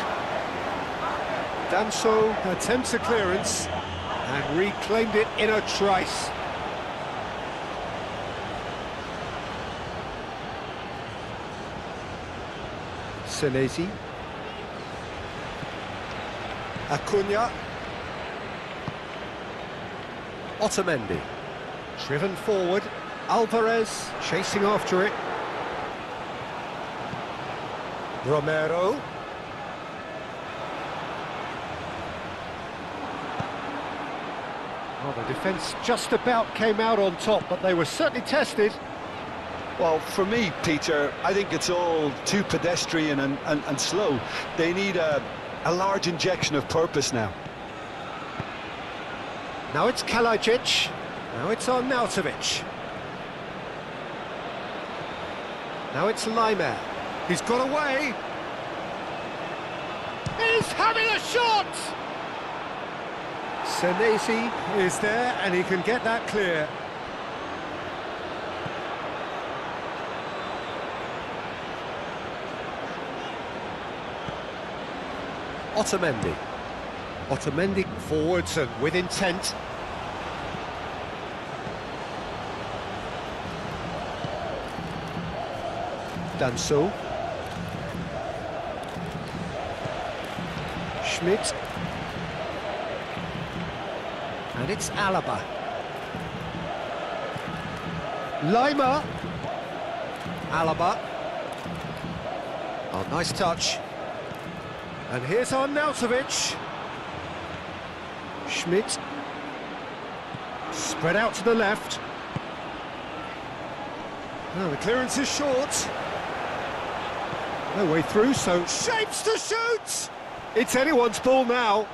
Danso attempts a clearance and reclaimed it in a trice. Senesi. Acuna. Otamendi. Driven forward. Alvarez chasing after it. Romero. Well, the defence just about came out on top, but they were certainly tested. Well, for me, Peter, I think it's all too pedestrian and slow. They need a large injection of purpose now. Now it's Kalajic. Now it's Arnautovic. Now it's Leimer. He's got away. He's having a shot! Senesi is there and he can get that clear. Otamendi. Otamendi forwards and with intent. Done so. Schmidt. And it's Alaba. Lima. Alaba. Oh, nice touch. And here's Arnautovic. Schmidt. Spread out to the left. Oh, the clearance is short. No way through, so shapes to shoot! It's anyone's ball now.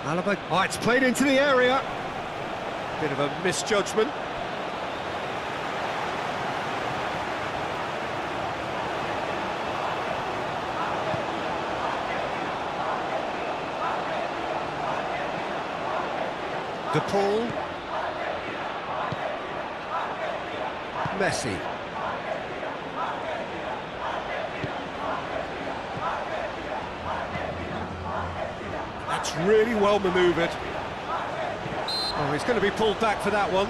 Alaba. Oh, it's played into the area. Bit of a misjudgment. De Paul. Messi. That's really well manoeuvred. Oh, he's going to be pulled back for that one.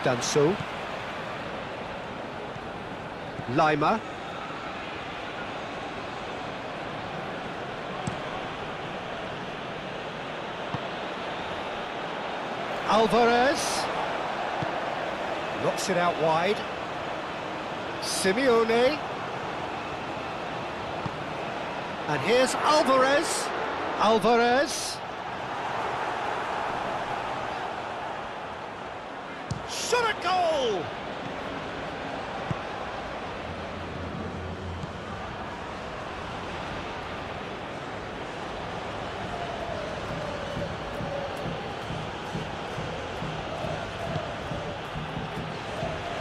Done so. Lima. Alvarez. Knocks it out wide. Simeone. And here's Alvarez. Alvarez. Shot a goal!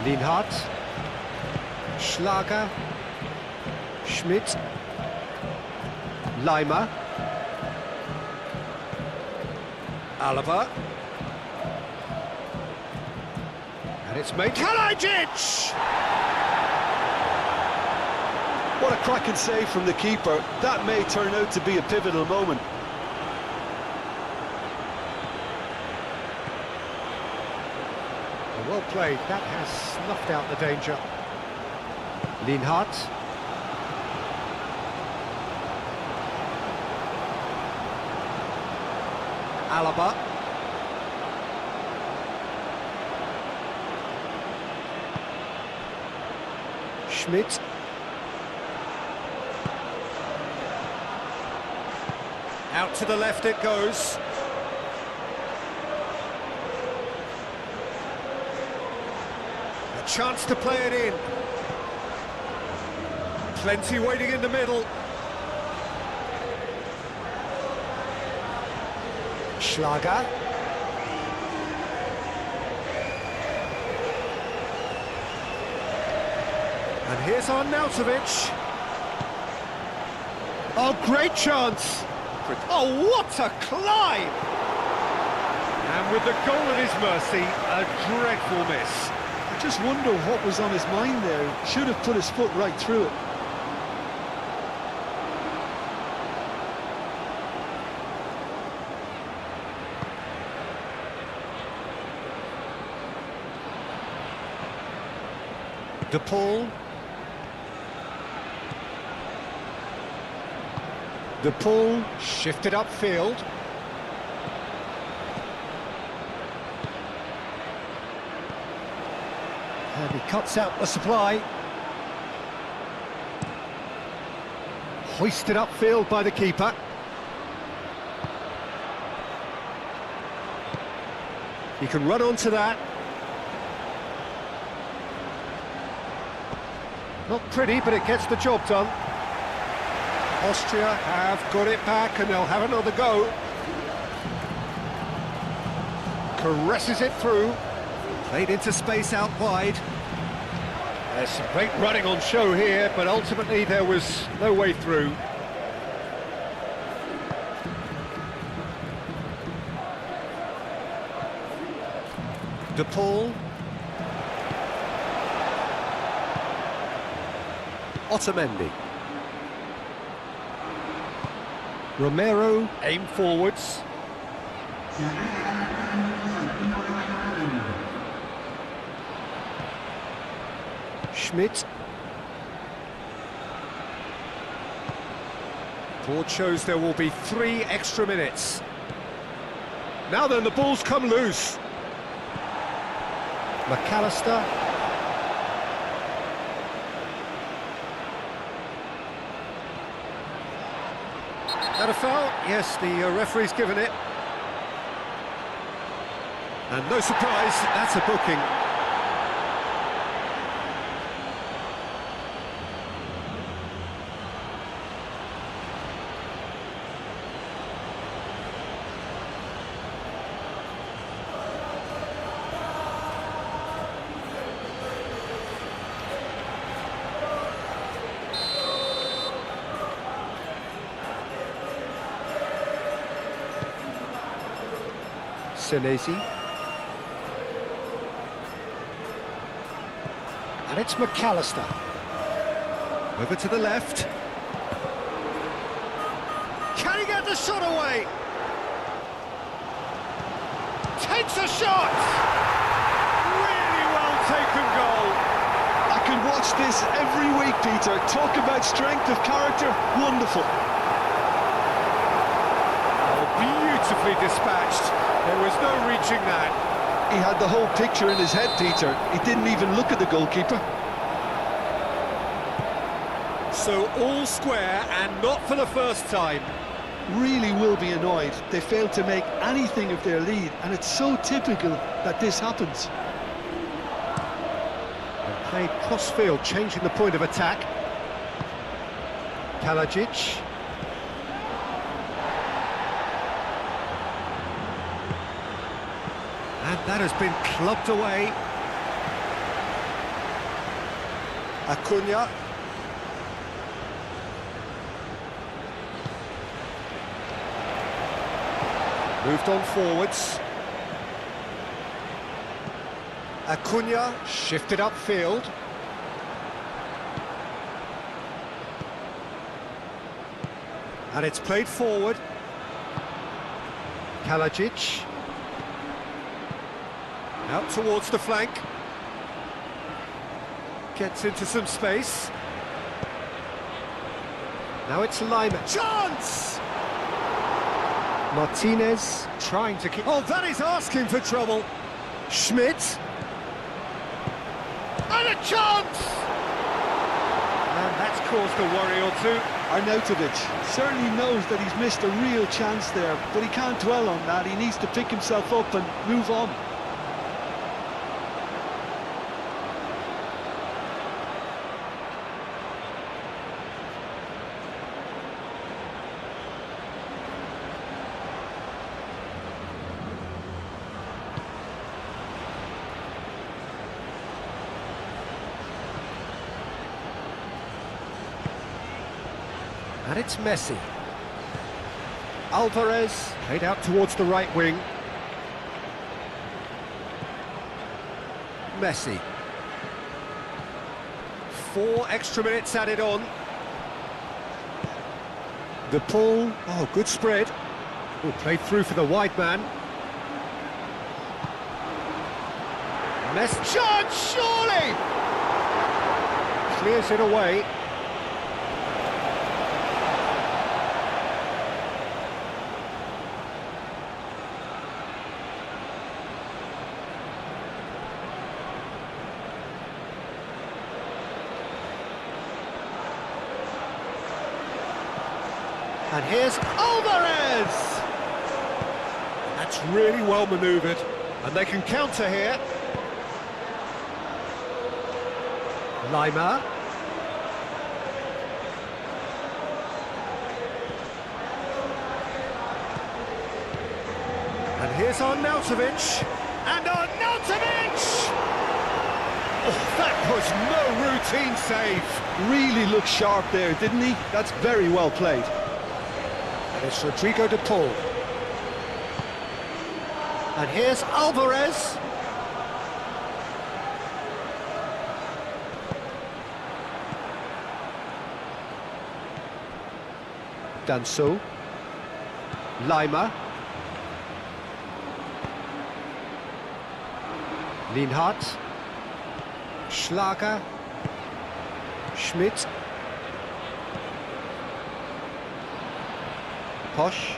Lienhardt. Schlager. Schmidt. Lima. Alaba. And it's made Kalajic! What a cracking save from the keeper. That may turn out to be a pivotal moment. Well played, that has snuffed out the danger. Lienhardt. Alaba. Schmidt. Out to the left it goes. A chance to play it in. Plenty waiting in the middle. Schlager. And here's Arnautovic. Oh, great chance! Oh, what a climb! And with the goal at his mercy, a dreadful miss. I just wonder what was on his mind there. Should have put his foot right through it. De Paul. De Paul shifted upfield. And he cuts out the supply. Hoisted upfield by the keeper. He can run onto that. Not pretty, but it gets the job done. Austria have got it back and they'll have another go. caresses it through. Played into space out wide. There's some great running on show here, but ultimately there was no way through. De Paul. Otamendi. Romero, aim forwards. Schmidt. Board shows there will be 3 extra minutes. Now then, the ball's come loose. McAllister. That a foul? Yes, the referee's given it. And no surprise, that's a booking. Senesi. And it's McAllister. Over to the left. Can he get the shot away? Takes a shot! Really well taken goal. I can watch this every week, Peter. Talk about strength of character. Wonderful. Oh, beautifully dispatched. There was no reaching that. He had the whole picture in his head, Peter. He didn't even look at the goalkeeper. So all square, and not for the first time. Really will be annoyed. They failed to make anything of their lead, and it's so typical that this happens. And played cross-field, changing the point of attack. Kalajic. And that has been clubbed away. Acuna. Moved on forwards. Acuna shifted upfield. And it's played forward. Kalajic. Out towards the flank. Gets into some space. Now it's Lima. Chance! Martinez trying to keep... Oh, that is asking for trouble. Schmidt. And a chance! And that's caused a worry or two. Arnautovic certainly knows that he's missed a real chance there, but he can't dwell on that. He needs to pick himself up and move on. And it's Messi. Alvarez played out towards the right wing. Messi. 4 extra minutes added on. De Paul. Oh, good spread. Oh, played through for the wide man. Messi. Chance, surely! Clears it away. And here's Alvarez! That's really well manoeuvred, and they can counter here. Lima. And here's Arnautovic. And Arnautovic! Oh, that was no routine save. Really looked sharp there, didn't he? That's very well played. And it's Rodrigo de Paul. And here's Alvarez. Danso. Lima. Lienhardt. Schlager. Schmidt. Posch.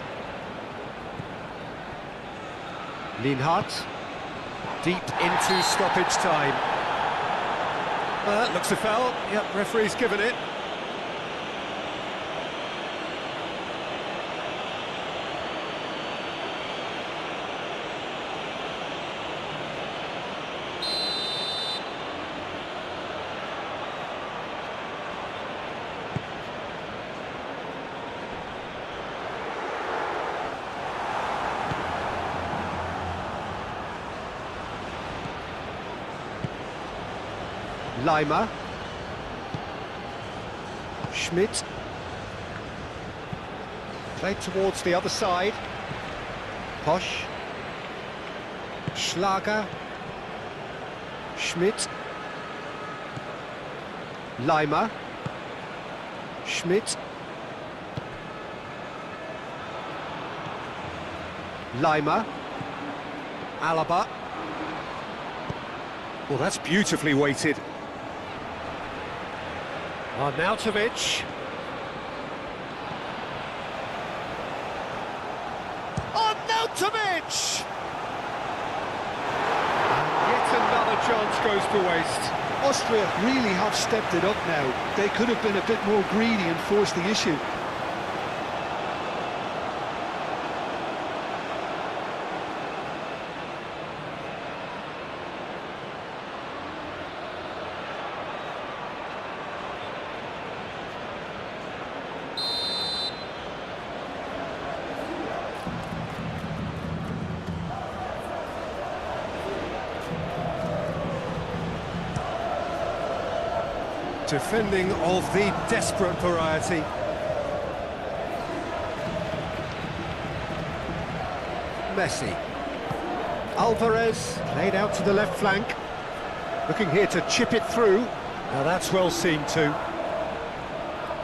Lienhardt. Deep into stoppage time. That looks a foul. Yep, referee's given it. Lima. Schmidt. Played towards the other side. Posch. Schlager. Schmidt. Lima. Schmidt. Lima. Alaba. Well, that's beautifully weighted. Arnautovic. Arnautovic! And yet another chance goes to waste. Austria really have stepped it up now. They could have been a bit more greedy and forced the issue. Defending of the desperate variety. Messi. Alvarez, played out to the left flank. Looking here to chip it through. Now that's well seen too.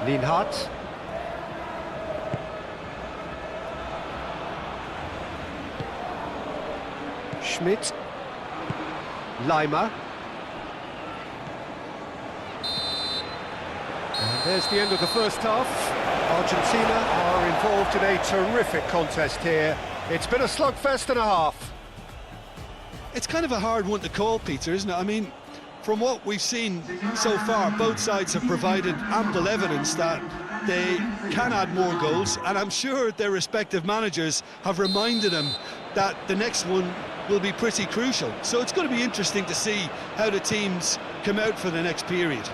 Lienhardt. Schmidt. Lima. And there's the end of the first half. Argentina are involved in a terrific contest here. It's been a slugfest and a half. It's kind of a hard one to call, Peter, isn't it? I mean, from what we've seen so far, both sides have provided ample evidence that they can add more goals, and I'm sure their respective managers have reminded them that the next one will be pretty crucial. So it's going to be interesting to see how the teams come out for the next period.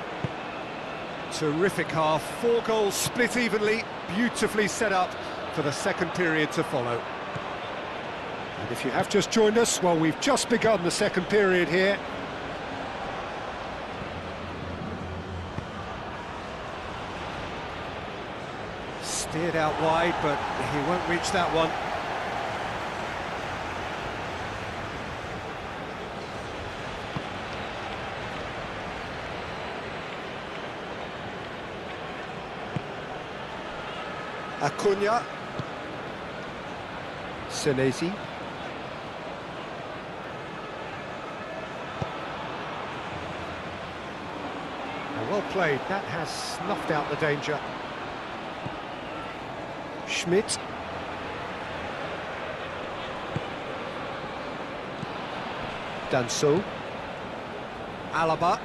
Terrific half, 4 goals split evenly, beautifully set up for the second period to follow. And if you have just joined us, well, we've just begun the second period here. Steered out wide, but he won't reach that one. Acuna. Senesi. Well played, that has snuffed out the danger. Schmidt. Danso. Alaba.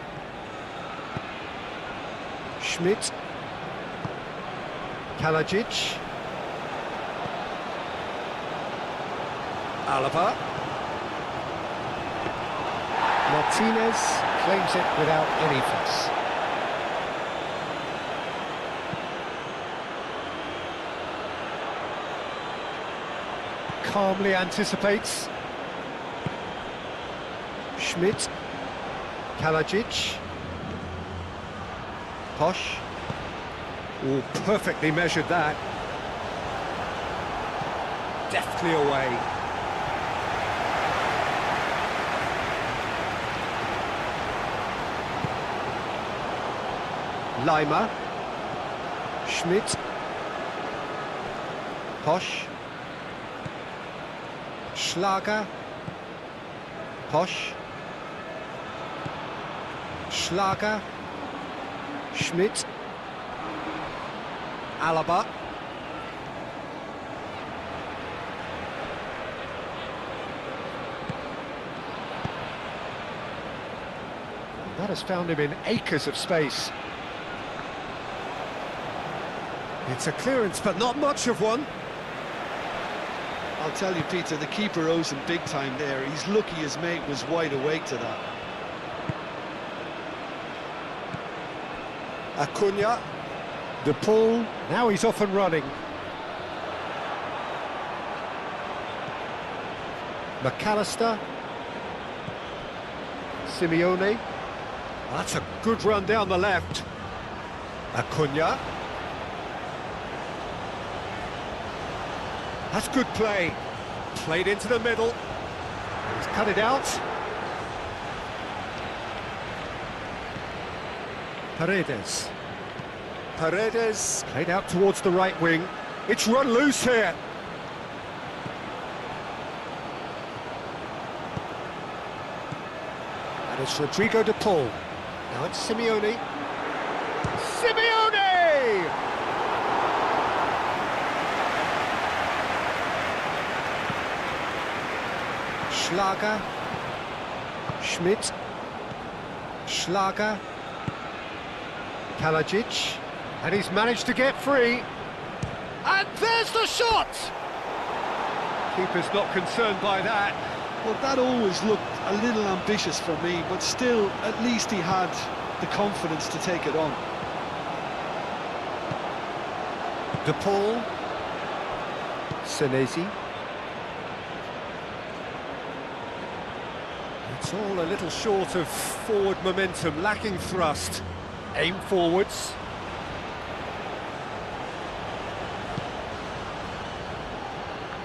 Schmidt. Kalajic. Alaba. Martinez claims it without any fuss. calmly anticipates. Schmidt. Kalajic. Posh. Oh, perfectly measured that. Deftly away. Lima. Schmidt. Posh. Schlager. Posh. Schlager. Schmidt. Alaba. That has found him in acres of space. It's a clearance, but not much of one. I'll tell you, Peter, the keeper owes him big time there. He's lucky his mate was wide awake to that. Acuna. De Paul. Now he's off and running. McAllister. Simeone. That's a good run down the left. Acuna. That's good play. Played into the middle. He's cut it out. Paredes. Paredes played out towards the right wing. It's run loose here. And it's Rodrigo de Paul. Now it's Simeone. Simeone! Schlager. Schmidt. Schlager. Kalajic. And he's managed to get free. And there's the shot! Keeper's not concerned by that. Well, that always looked a little ambitious for me, but still, at least he had the confidence to take it on. De Paul. Senesi. It's all a little short of forward momentum, lacking thrust. Aim forwards.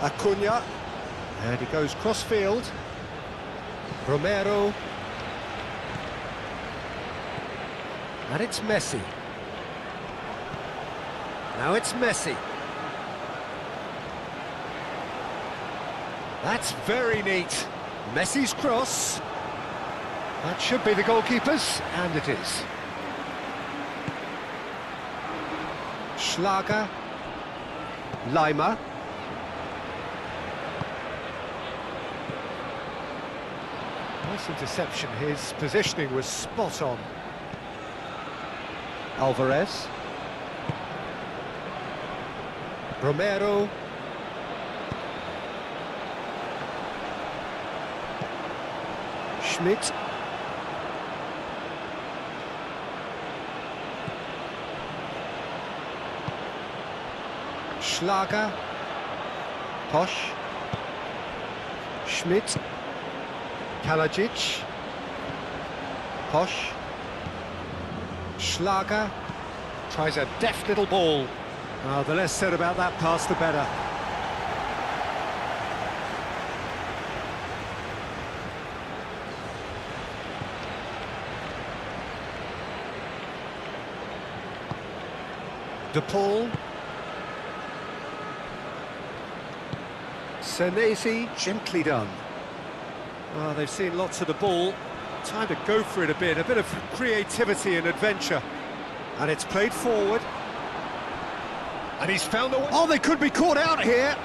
Acuna. And he goes cross-field. Romero. And it's Messi. Now it's Messi. That's very neat. Messi's cross. That should be the goalkeeper's, and it is. Schlager. Lima. Nice interception, his positioning was spot on. Alvarez. Romero. Schmidt. Schlager. Posh. Schmidt. Kalajic. Posh. Schlager. Tries a deft little ball. Oh, the less said about that pass, the better. De Paul. Senesi, gently done. Well, they've seen lots of the ball. Time to go for it a bit of creativity and adventure. And it's played forward. And he's found the... Oh, they could be caught out here.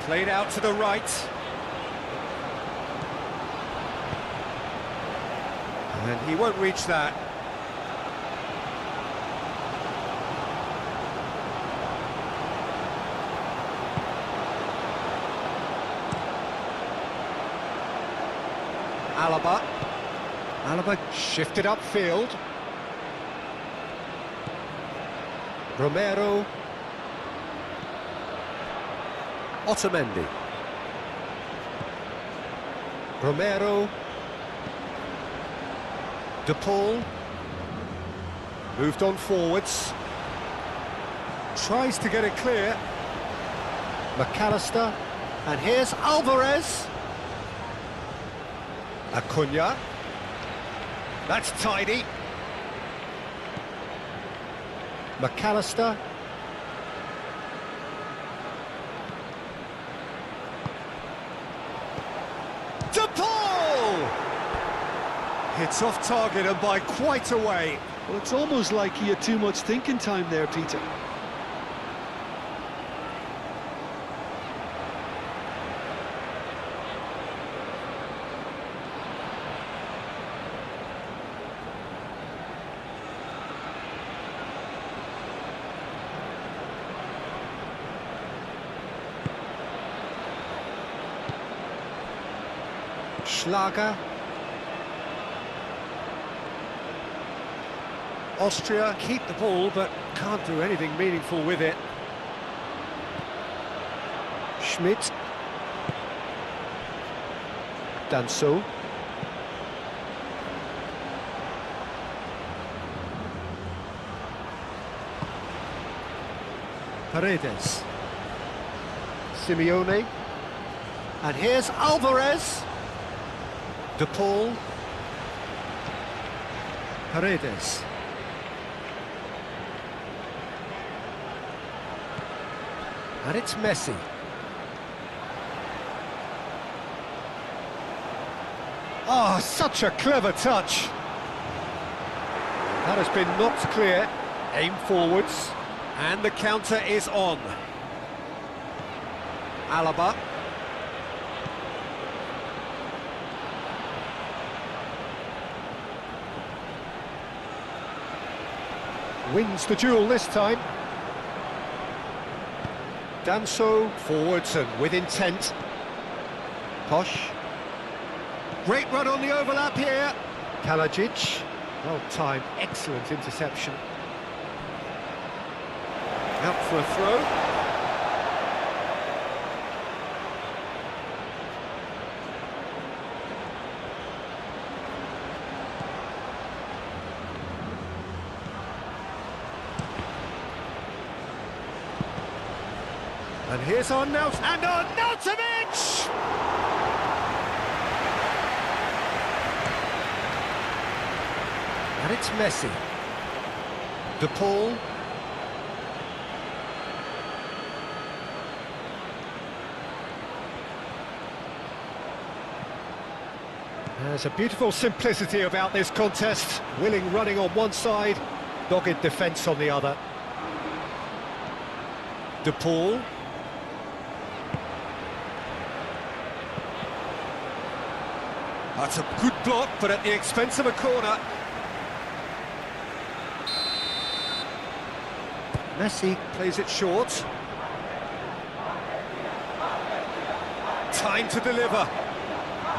Played out to the right. And he won't reach that. Alaba. Alaba shifted upfield. Romero. Otamendi. Romero. De Paul. Moved on forwards. Tries to get it clear. McAllister. And here's Alvarez. Acuna. That's tidy. McAllister. De Paul! Hits off target and by quite a way. Well, it's almost like he had too much thinking time there, Peter. Schlager. Austria keep the ball but can't do anything meaningful with it. Schmidt. Danso. Paredes. Simeone. And here's Alvarez. De Paul. Paredes. And it's Messi. Oh, such a clever touch. That has been knocked clear. Aim forwards. And the counter is on. Alaba. Wins the duel this time. Danso, forwards and with intent. Posh. Great run on the overlap here. Kalajic. Well timed, excellent interception. Out for a throw. And here's Arnaut and Arnautovic! And it's Messi. De Paul. There's a beautiful simplicity about this contest. Willing running on one side, dogged defence on the other. De Paul. That's a good block, but at the expense of a corner. Messi plays it short. Time to deliver.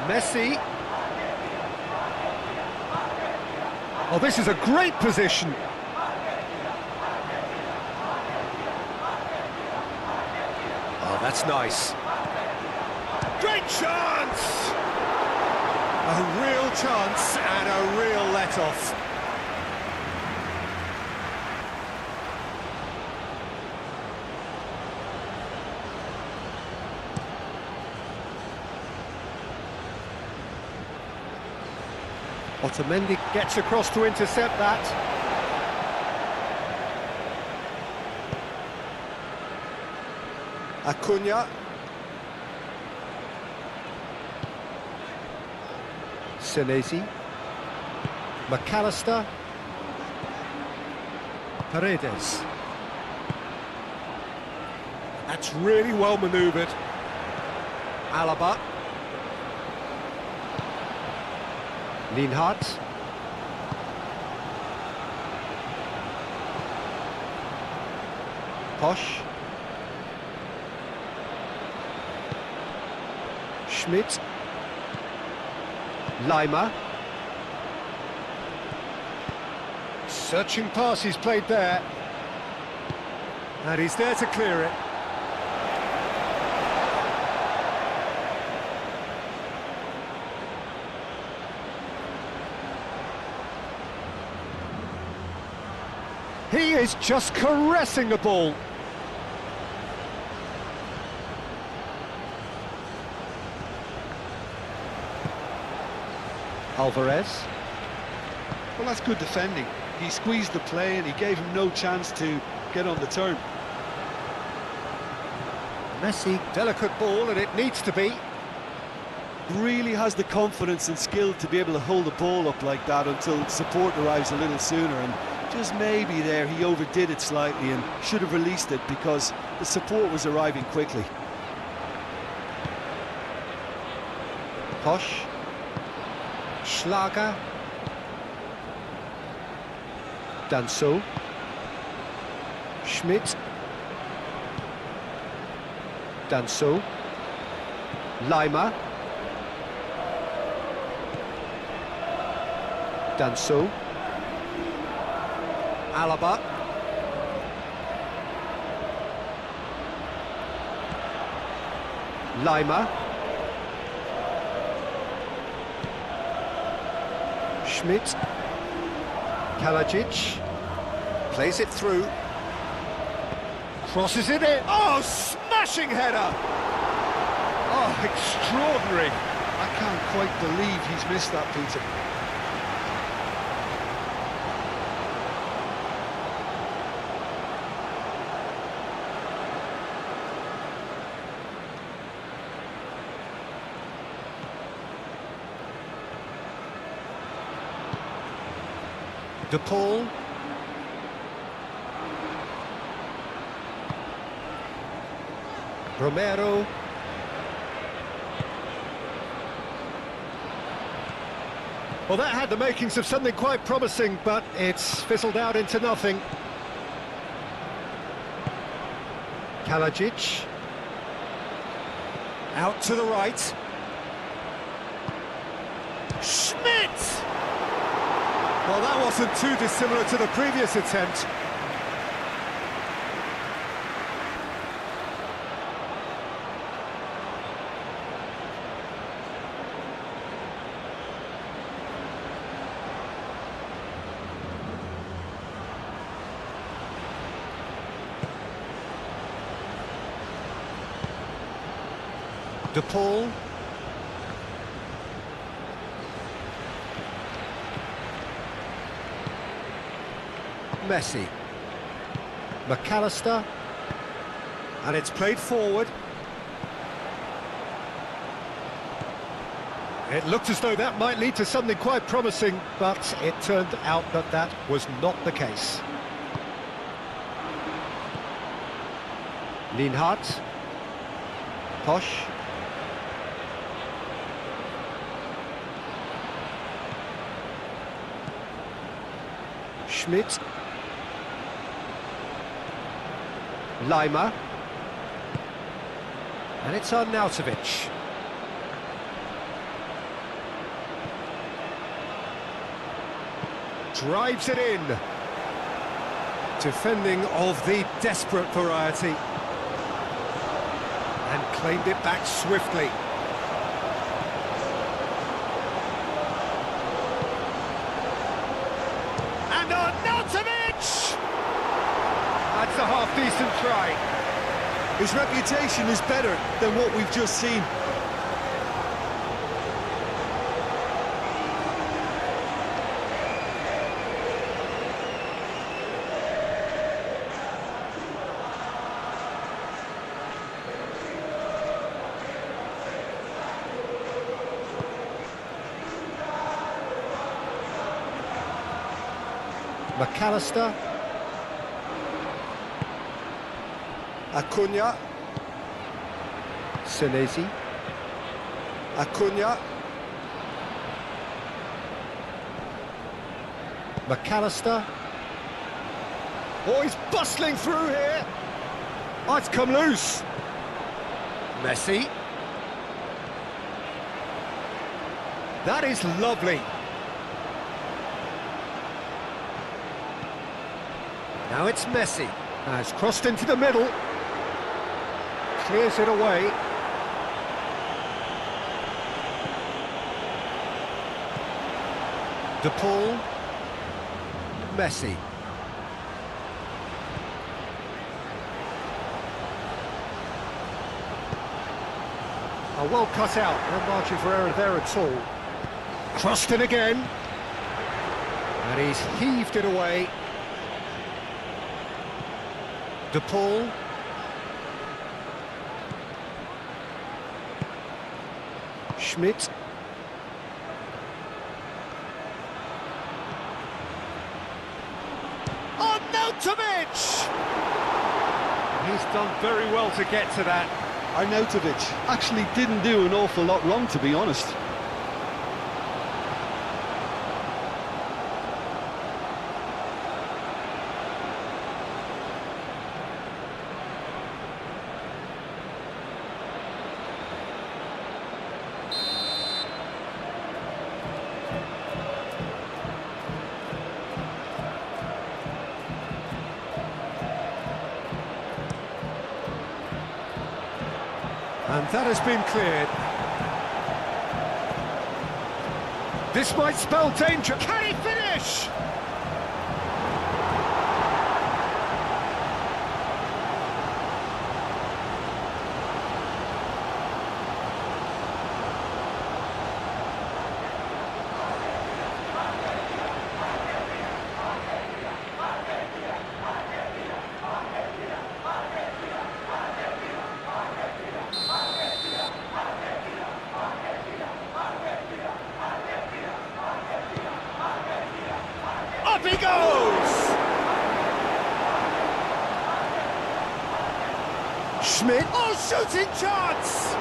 Messi. Oh, this is a great position. Oh, that's nice. Great chance! A real chance and a real let-off. Otamendi gets across to intercept that. Acuna. Senesi. McAllister. Paredes. That's really well manoeuvred. Alaba. Lienhardt. Posch. Schmidt. Leimer. Searching pass he's played there. And he's there to clear it. He is just caressing the ball. Alvarez. Well, that's good defending. He squeezed the play and he gave him no chance to get on the turn. Messi, delicate ball, and it needs to be. Really has the confidence and skill to be able to hold the ball up like that until support arrives a little sooner, and just maybe there he overdid it slightly and should have released it because the support was arriving quickly. Posch. Schlager. Danso. Schmidt. Danso. Leimer. Danso. Alaba. Leimer. Schmidt. Kalajic. Plays it through. Crosses it in. Oh, smashing header! Oh, extraordinary. I can't quite believe he's missed that, Peter. De Paul. Romero. Well, that had the makings of something quite promising, but it's fizzled out into nothing. Kalajic. Out to the right. Schmidt! Well, that wasn't too dissimilar to the previous attempt. De Paul. Messi. McAllister. And it's played forward. It looked as though that might lead to something quite promising, but it turned out that that was not the case. Lienhardt. Posch. Schmidt. Leimer. And it's Arnautovic. Drives it in. Defending of the desperate variety. And claimed it back swiftly. And Arnautovic! That's a half-decent try. His reputation is better than what we've just seen. McAllister. Acuna. Senesi. Acuna. McAllister. Oh, he's bustling through here. Oh, it's come loose. Messi. That is lovely. Now it's Messi. Now it's crossed into the middle. Clears it away. De Paul. Messi. Oh, well cut out, no margin for error there at all. Crossed in again. And he's heaved it away. De Paul. Schmidt. Arnautovic! He's done very well to get to that. Arnautovic actually didn't do an awful lot wrong, to be honest. And that has been cleared. This might spell danger. Can he finish? Up he goes! Schmidt, oh, shooting chance!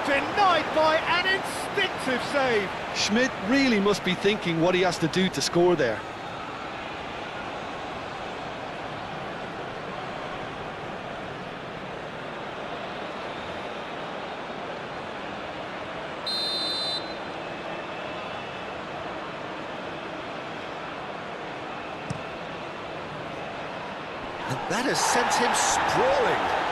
Denied by an instinctive save. Schmidt really must be thinking what he has to do to score there. And that has sent him sprawling.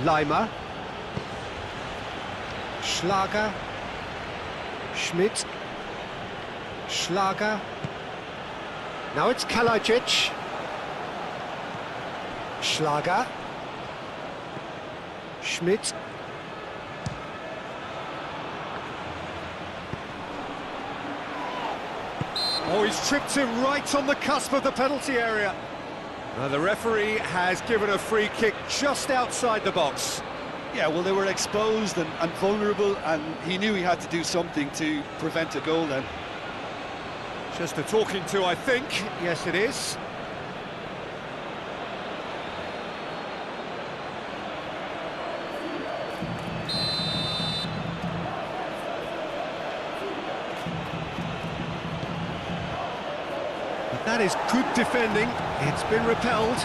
Leimer. Schlager. Schmidt. Schlager. Now it's Kalajic. Schlager. Schmidt. Oh, he's tripped him right on the cusp of the penalty area. The referee has given a free kick just outside the box. Yeah, well, they were exposed and vulnerable, and he knew he had to do something to prevent a goal then. Just a talking to, I think. Yes, it is. But that is good defending. It's been repelled.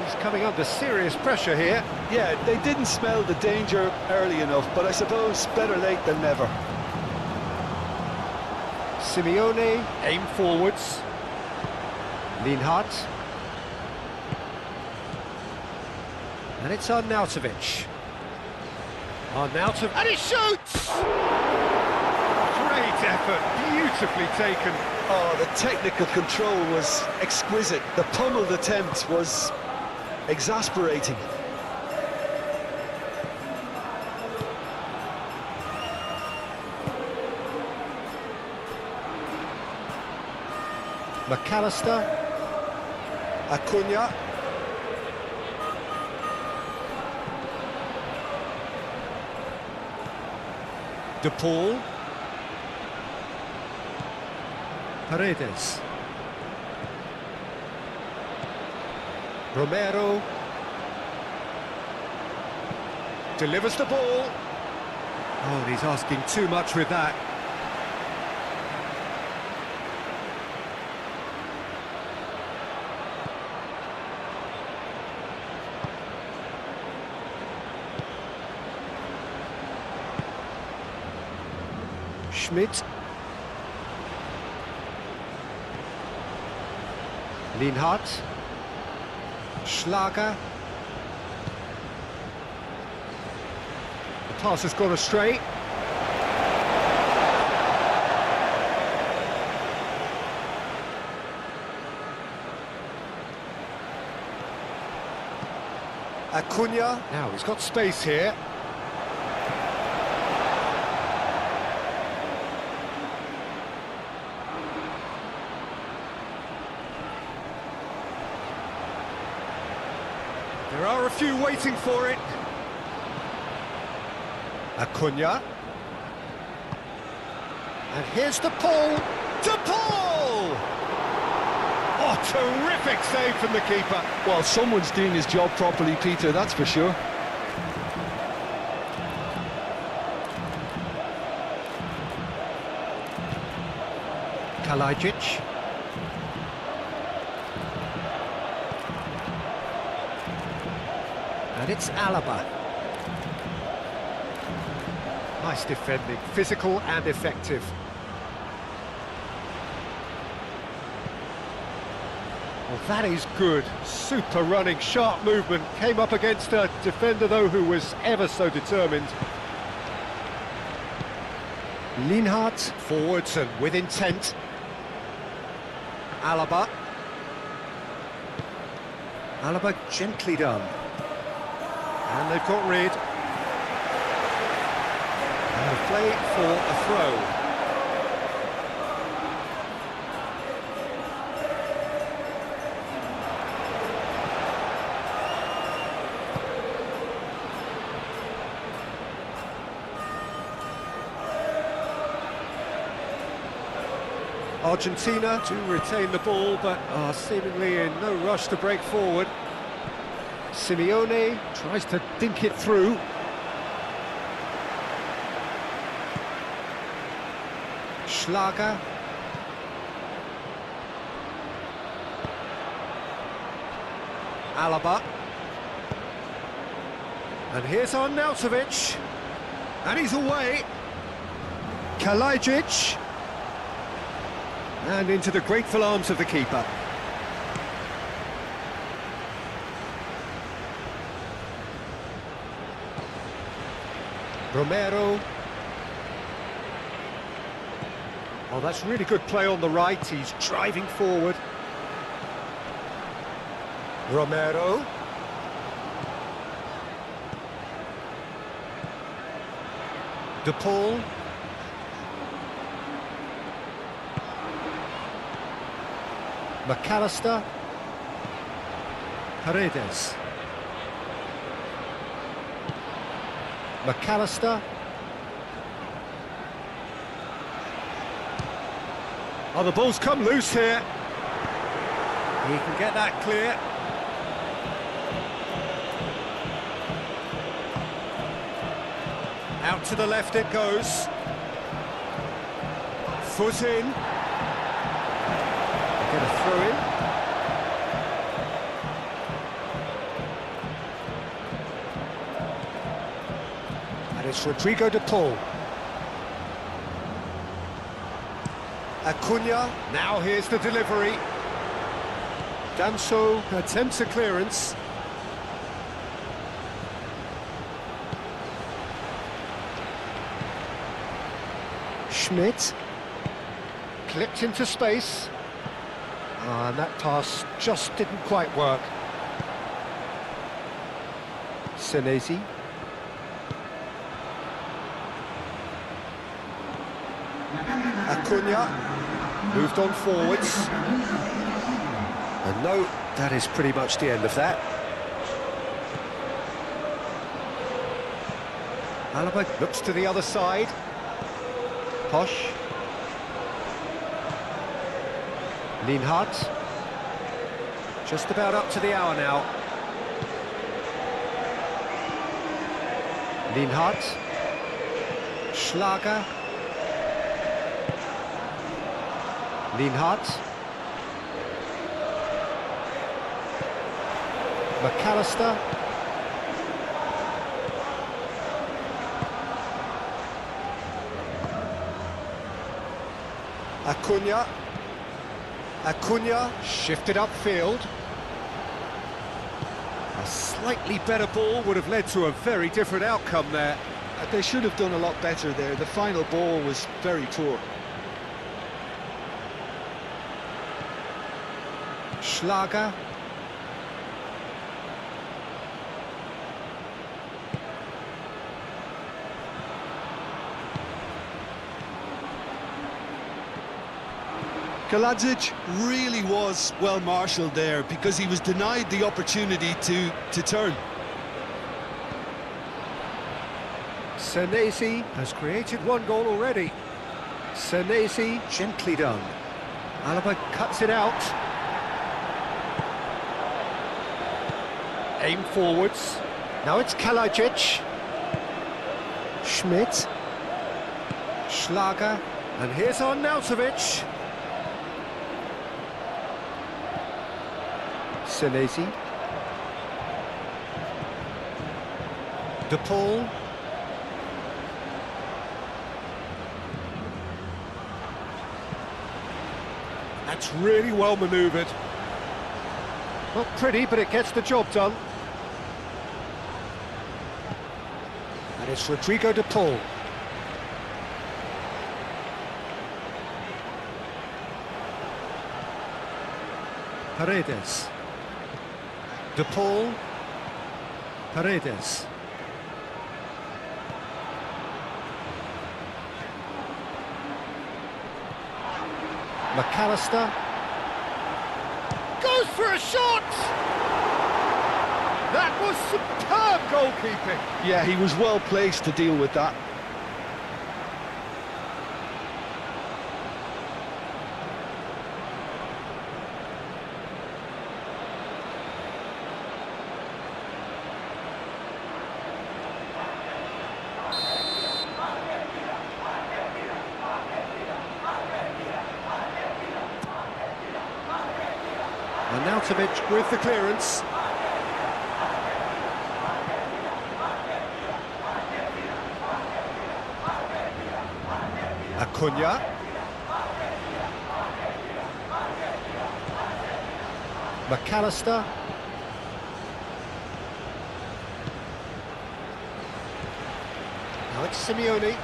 He's coming under serious pressure here. Yeah, they didn't smell the danger early enough, but I suppose better late than never. Simeone, aim forwards. Lienhardt. And it's Arnautovic. Arnautovic, and he shoots! Great effort, beautifully taken. Oh, the technical control was exquisite. The pummeled attempt was exasperating. McAllister, Acuna, De Paul, Paredes, Romero, delivers the ball. Oh, he's asking too much with that. Schmidt. Lienhardt. Schlager. The pass has gone astray. Acuna. Now he's got space here. There are a few waiting for it. Acuna. And here's the Paul. To Paul! Oh, terrific save from the keeper. Well, someone's doing his job properly, Peter, that's for sure. Kalajic. And it's Alaba. Nice defending, physical and effective. Well, that is good. Super running, sharp movement. Came up against a defender, though, who was ever so determined. Lienhard forwards and with intent. Alaba. Alaba gently done. And they've got rid. And a play for a throw. Argentina to retain the ball, but are seemingly in no rush to break forward. Simeone tries to dink it through. Schlager. Alaba. And here's Arnautovic. And he's away. Kalajic. And into the grateful arms of the keeper. Romero. Oh, that's really good play on the right. He's driving forward. Romero. De Paul. McAllister. Paredes. McAllister. Oh, the ball's come loose here. He can get that clear. Out to the left it goes. Foot in. Get a throw in. And it's Rodrigo de Paul. Acuna, now here's the delivery. Danso attempts a clearance. Schmidt. Clipped into space. And that pass just didn't quite work. Senesi. Acuna moved on forwards. And no, that is pretty much the end of that. Alaba looks to the other side. Posh. Lienhard. Just about up to the hour now. Lienhard. Schlager. Lienhard. McAllister. Acuna. Acuna shifted upfield. A slightly better ball would have led to a very different outcome there. They should have done a lot better there. The final ball was very poor. Schlager. Kaladzic really was well marshalled there because he was denied the opportunity to turn. Senesi has created one goal already. Senesi, gently done. Alaba cuts it out. Aim forwards. Now it's Kaladzic. Schmidt. Schlager. And here's Arnautovic. Senesi. De Paul. That's really well manoeuvred. Not pretty, but it gets the job done. And it's Rodrigo de Paul. Paredes. De Paul. Paredes. McAllister goes for a shot! That was superb goalkeeping! Yeah, he was well placed to deal with that. Arnautovic with the clearance. Acuna. McAllister. Now it's Simeone.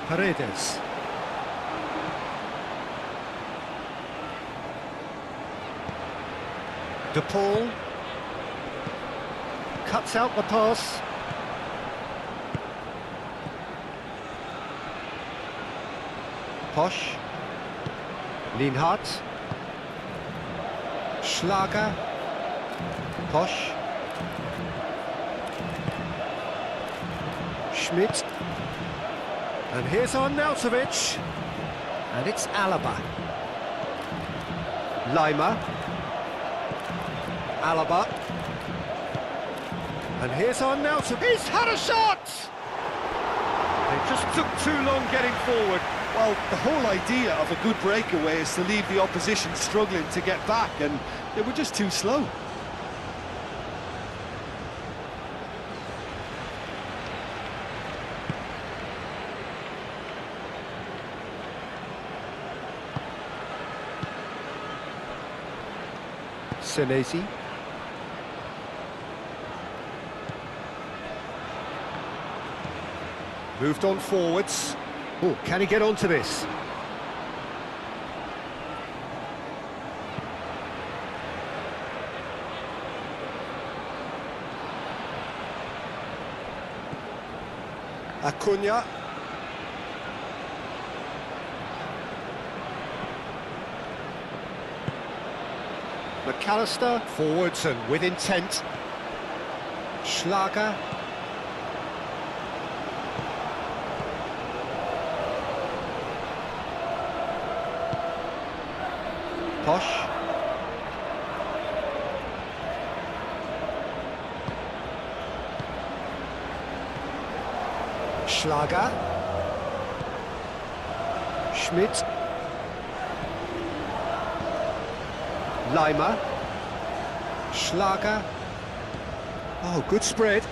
Paredes. De Paul cuts out the pass. Posch. Lienhardt. Schlager. Posch. Schmidt. And here's Arnautovic. And it's Alaba. Lima. Alaba. And here's Arnautovic. He's had a shot! They just took too long getting forward. Well, the whole idea of a good breakaway is to leave the opposition struggling to get back, and they were just too slow. Senesi. Moved on forwards. Oh, can he get onto this? Acuna. McAllister, forwards and with intent. Schlager. Posch. Schlager. Schmidt. Lima. Schlager. Oh, good spread.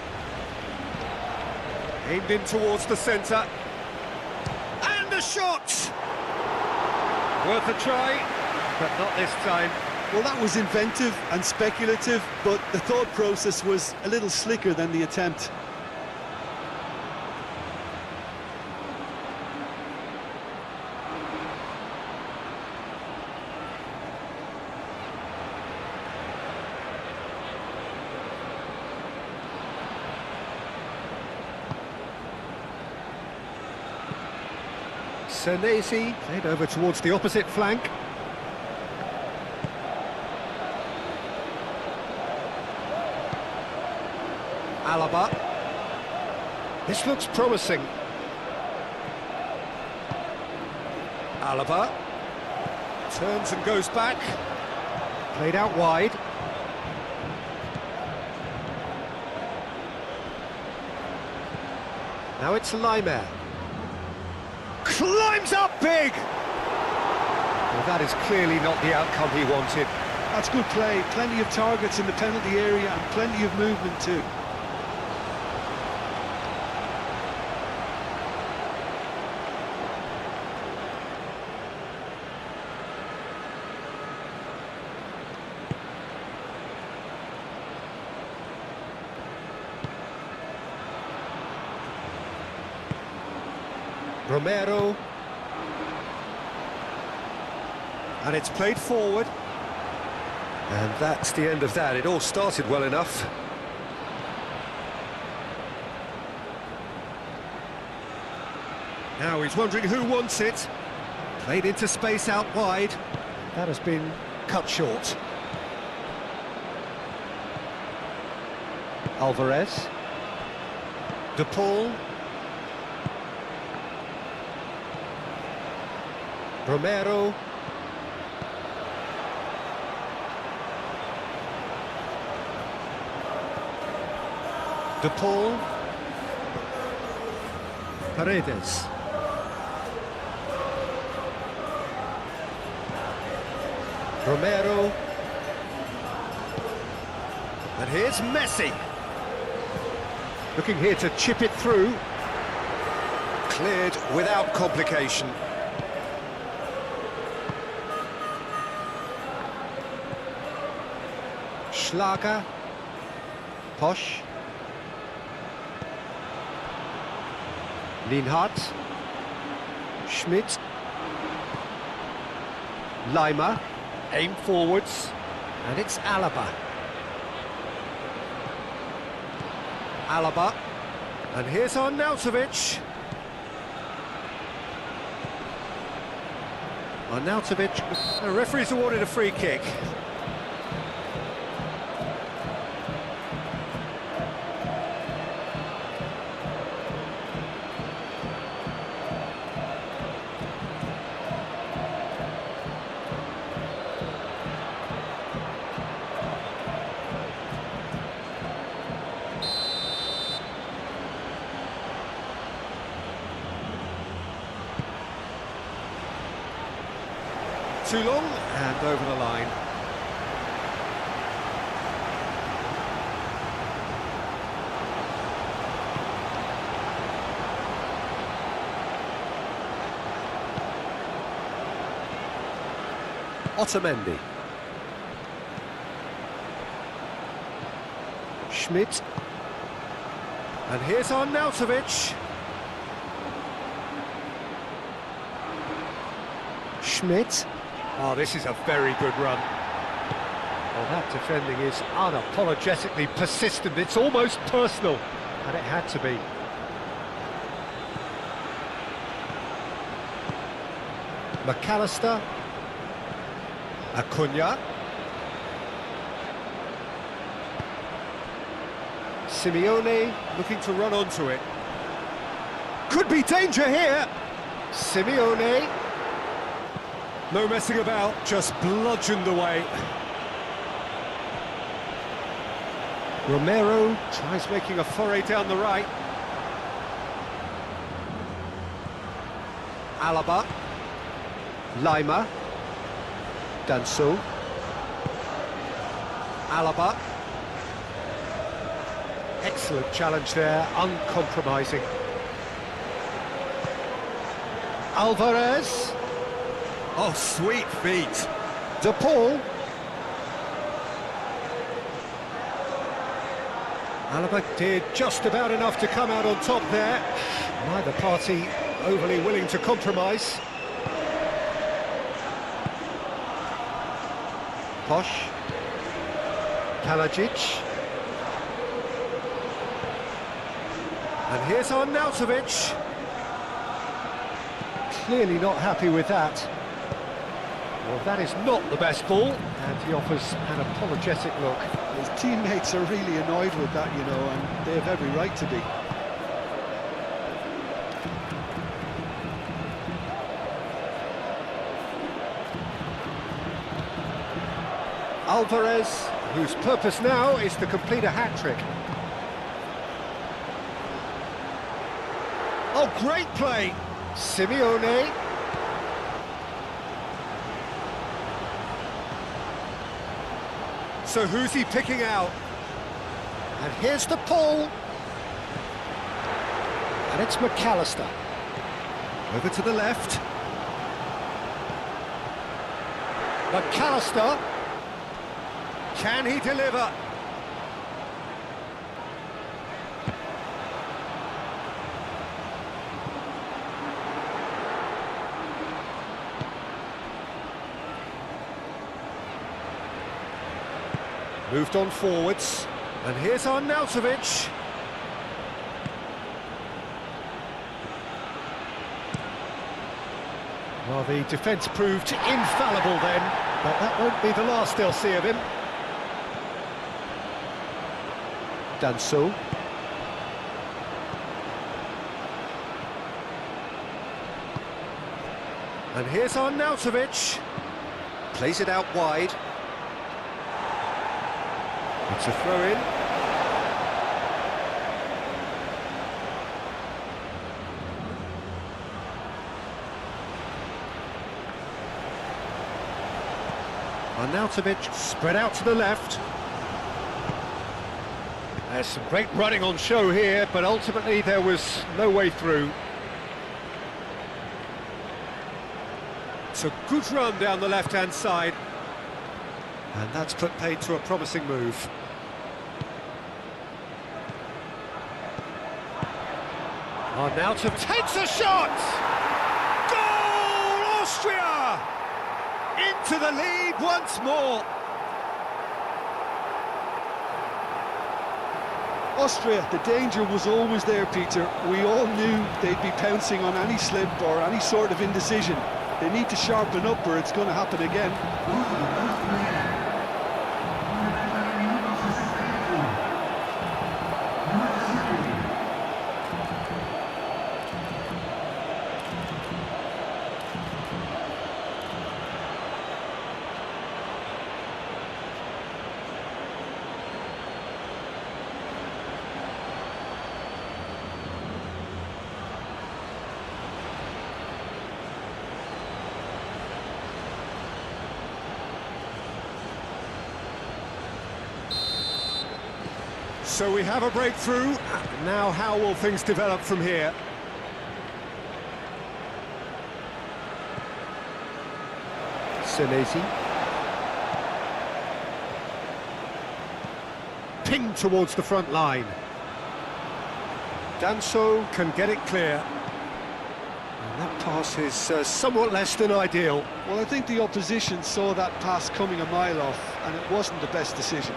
Aimed in towards the centre. And a shot! Worth a try, but not this time. Well, that was inventive and speculative, but the thought process was a little slicker than the attempt. Senesi played over towards the opposite flank. Alaba. This looks promising. Alaba turns and goes back. Played out wide. Now it's Laimer. Climbs up big! Well, that is clearly not the outcome he wanted. That's good play. Plenty of targets in the penalty area and plenty of movement too. Romero. And it's played forward. And that's the end of that. It all started well enough. Now he's wondering who wants it. Played into space out wide. That has been cut short. Alvarez. De Paul. Romero. De Paul. Paredes. Romero. And here's Messi. Looking here to chip it through. Cleared without complication. Schlager. Posch. Lienhardt. Schmidt. Laimer. Aim forwards. And it's Alaba. Alaba. And here's Arnautovic. Arnautovic. The referee's awarded a free kick. Too long, and over the line. Otamendi. Schmidt. And here's Arnautovic. Schmidt. Oh, this is a very good run. Well, that defending is unapologetically persistent. It's almost personal, and it had to be. McAllister. Acuna. Simeone looking to run onto it. Could be danger here. Simeone. No messing about, just bludgeoned away. Romero tries making a foray down the right. Alaba. Laimer. Danso. Alaba. Excellent challenge there, uncompromising. Alvarez. Oh, sweet feet. De Paul. Alaba did just about enough to come out on top there. Neither party overly willing to compromise. Posh. Kalajic. And here's Arnautovic. Clearly not happy with that. Well, that is not the best ball, and he offers an apologetic look. His teammates are really annoyed with that, you know, and they have every right to be. Alvarez, whose purpose now is to complete a hat-trick. Oh, great play! Simeone. So who's he picking out? And here's the Paul. And it's McAllister. Over to the left. McAllister. Can he deliver? Moved on forwards, and here's Arnautovic. Well, the defence proved infallible then, but that won't be the last they'll see of him. Danso. And here's Arnautovic. Plays it out wide. It's a throw-in. Arnautovic spread out to the left. There's some great running on show here, but ultimately there was no way through. It's a good run down the left-hand side. And that's put paid to a promising move. Arnautovic takes a shot! Goal, Austria! Into the lead once more. Austria, the danger was always there, Peter. We all knew they'd be pouncing on any slip or any sort of indecision. They need to sharpen up or it's going to happen again. So we have a breakthrough. Now how will things develop from here? Senesi. Ping towards the front line. Danso can get it clear. And that pass is somewhat less than ideal. Well, I think the opposition saw that pass coming a mile off, and it wasn't the best decision.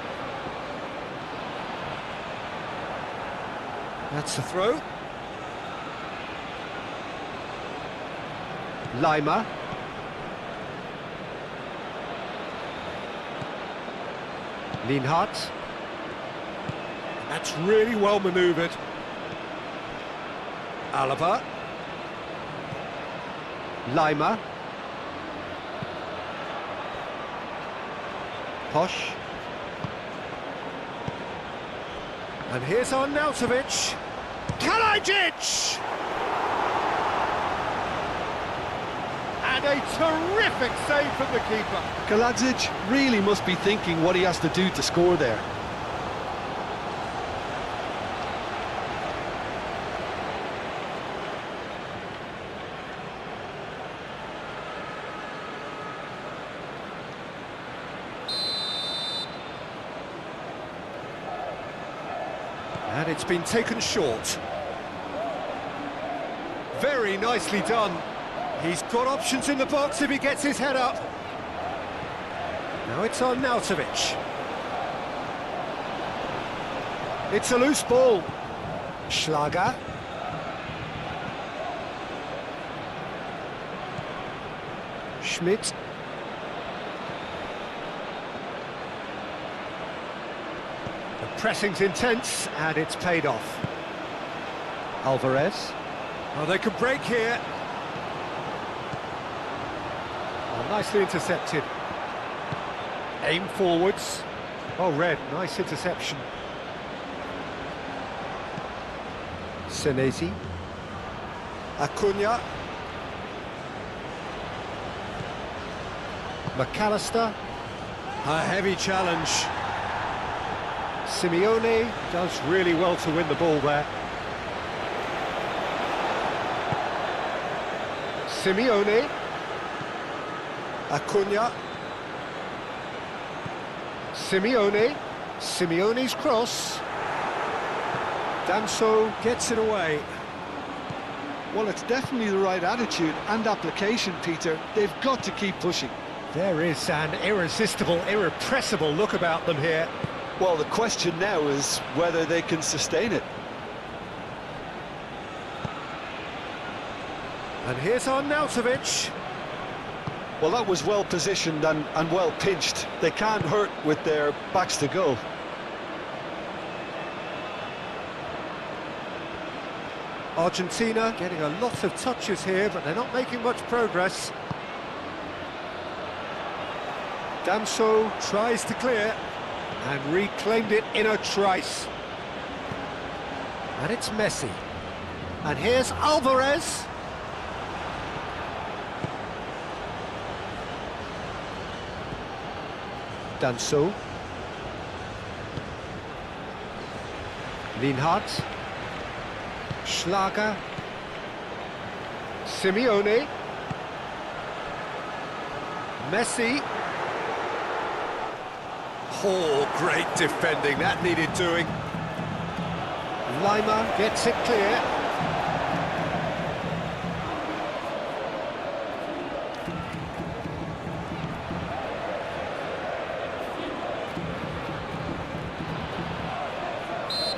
That's the throw. Lima. Lienhardt. That's really well manoeuvred. Alaba. Lima. Posh. And here's Arnautovic. Kalajic! And And a terrific save from the keeper. Kaladzic really must be thinking what he has to do to score there. And it's been taken short. Very nicely done. He's got options in the box if he gets his head up. Now it's on Nautovic. It's a loose ball. Schlager. Schmidt. The pressing's intense, and it's paid off. Alvarez. Oh, they can break here. Oh, nicely intercepted. Aim forwards. Oh, Red, nice interception. Senesi. Acuna. McAllister. A heavy challenge. Simeone does really well to win the ball there. Simeone. Acuna. Simeone. Simeone's cross. Danso gets it away. Well, it's definitely the right attitude and application, Peter. They've got to keep pushing. There is an irresistible, irrepressible look about them here. Well, the question now is whether they can sustain it. And here's Arnautovic. Well, that was well positioned and well pinched. They can't hurt with their backs to goal. Argentina getting a lot of touches here, but they're not making much progress. Danso tries to clear and reclaimed it in a trice. And it's Messi. And here's Alvarez. Danso. Lienhardt. Schlager. Simeone. Messi. Oh, great defending, that needed doing. Lima gets it clear.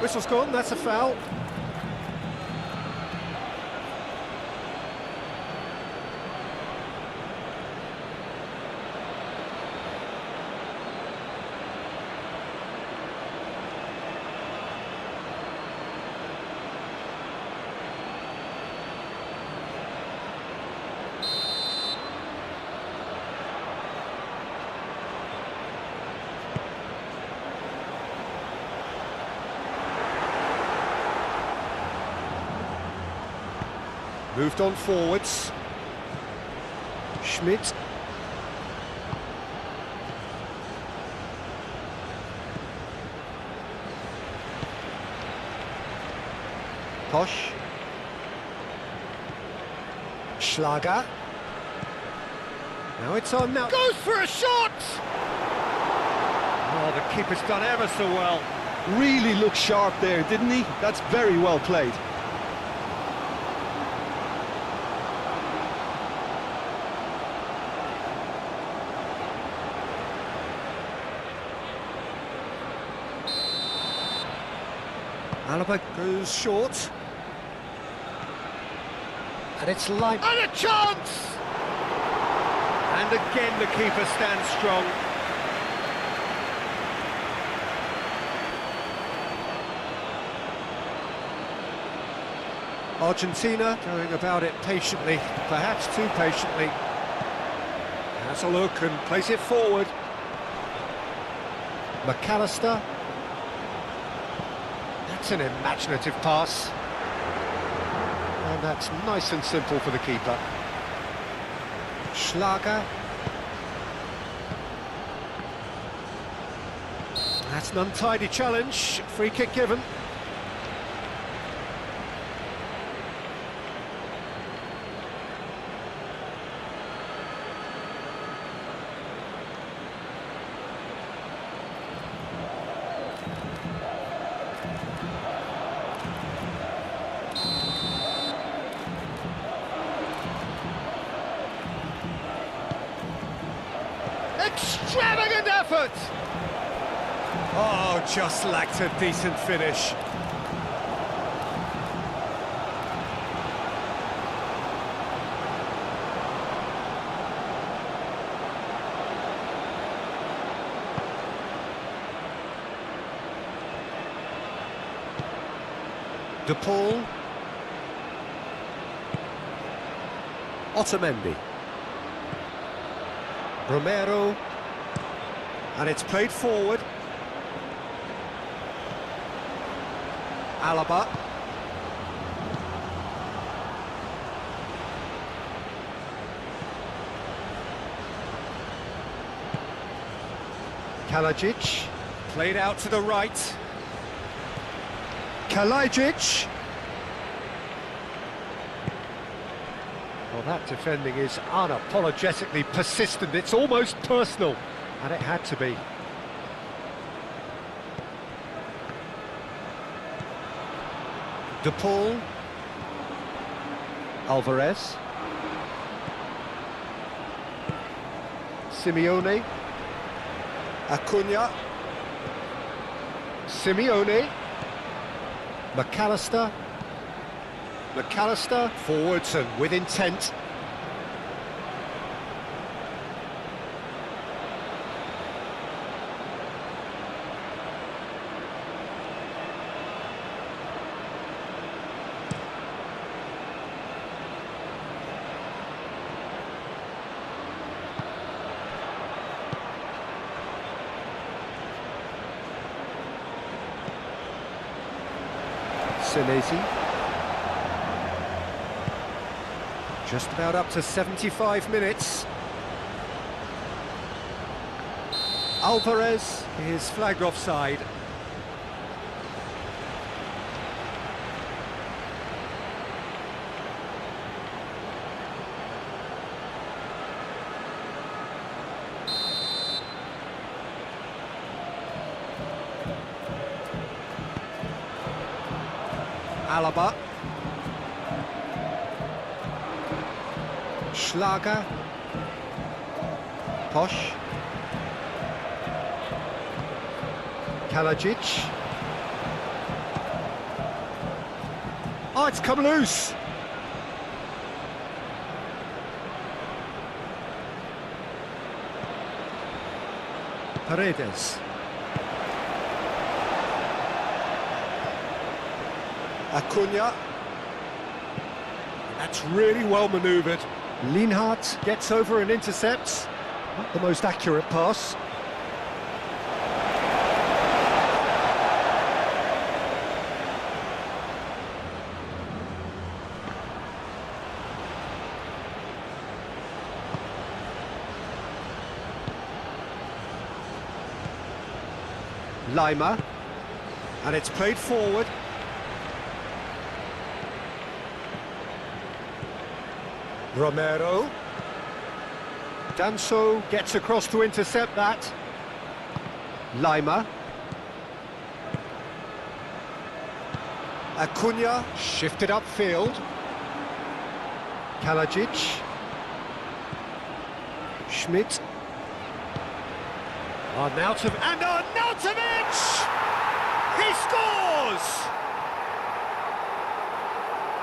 Whistle's gone, that's a foul. Moved on forwards. Schmidt. Posch. Schlager. Now it's on now. Goes for a shot! Oh, the keeper's done ever so well. Really looked sharp there, didn't he? That's very well played. Alaba goes short. And it's like... And a chance! And again the keeper stands strong. Argentina going about it patiently, perhaps too patiently. Has a look and plays it forward. McAllister. That's an imaginative pass. And that's nice and simple for the keeper. Schlager. That's an untidy challenge. Free kick given. Extravagant effort! Oh, just lacked a decent finish. De Paul. Otamendi. Romero. And it's played forward. Alaba. Kalajic. Played out to the right. Kalajic. Well, that defending is unapologetically persistent. It's almost personal. And it had to be. De Paul. Alvarez. Simeone. Acuna. Simeone. McAllister. McAllister. Forwards and with intent. Senesi. Just about up to 75 minutes. Alvarez is flagged offside. Alaba. Schlager. Posch. Kalajic. Oh, it's come loose. Paredes. Acuna. That's really well manoeuvred. Lienhart gets over and intercepts. Not the most accurate pass. Lima. And it's played forward. Romero. Danso gets across to intercept that. Lima. Acuna shifted upfield. Kalajic. Schmidt. Arnautovic. And Arnautovic! He scores!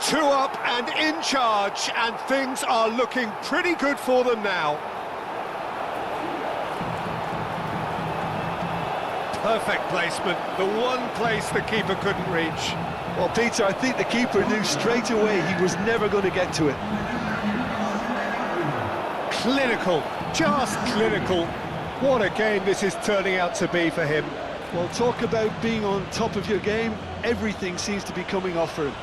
2 up and in charge, and things are looking pretty good for them now. Perfect placement, the one place the keeper couldn't reach. Well, Peter, I think the keeper knew straight away he was never going to get to it. Clinical, just clinical. What a game this is turning out to be for him. Well, talk about being on top of your game. Everything seems to be coming off for him.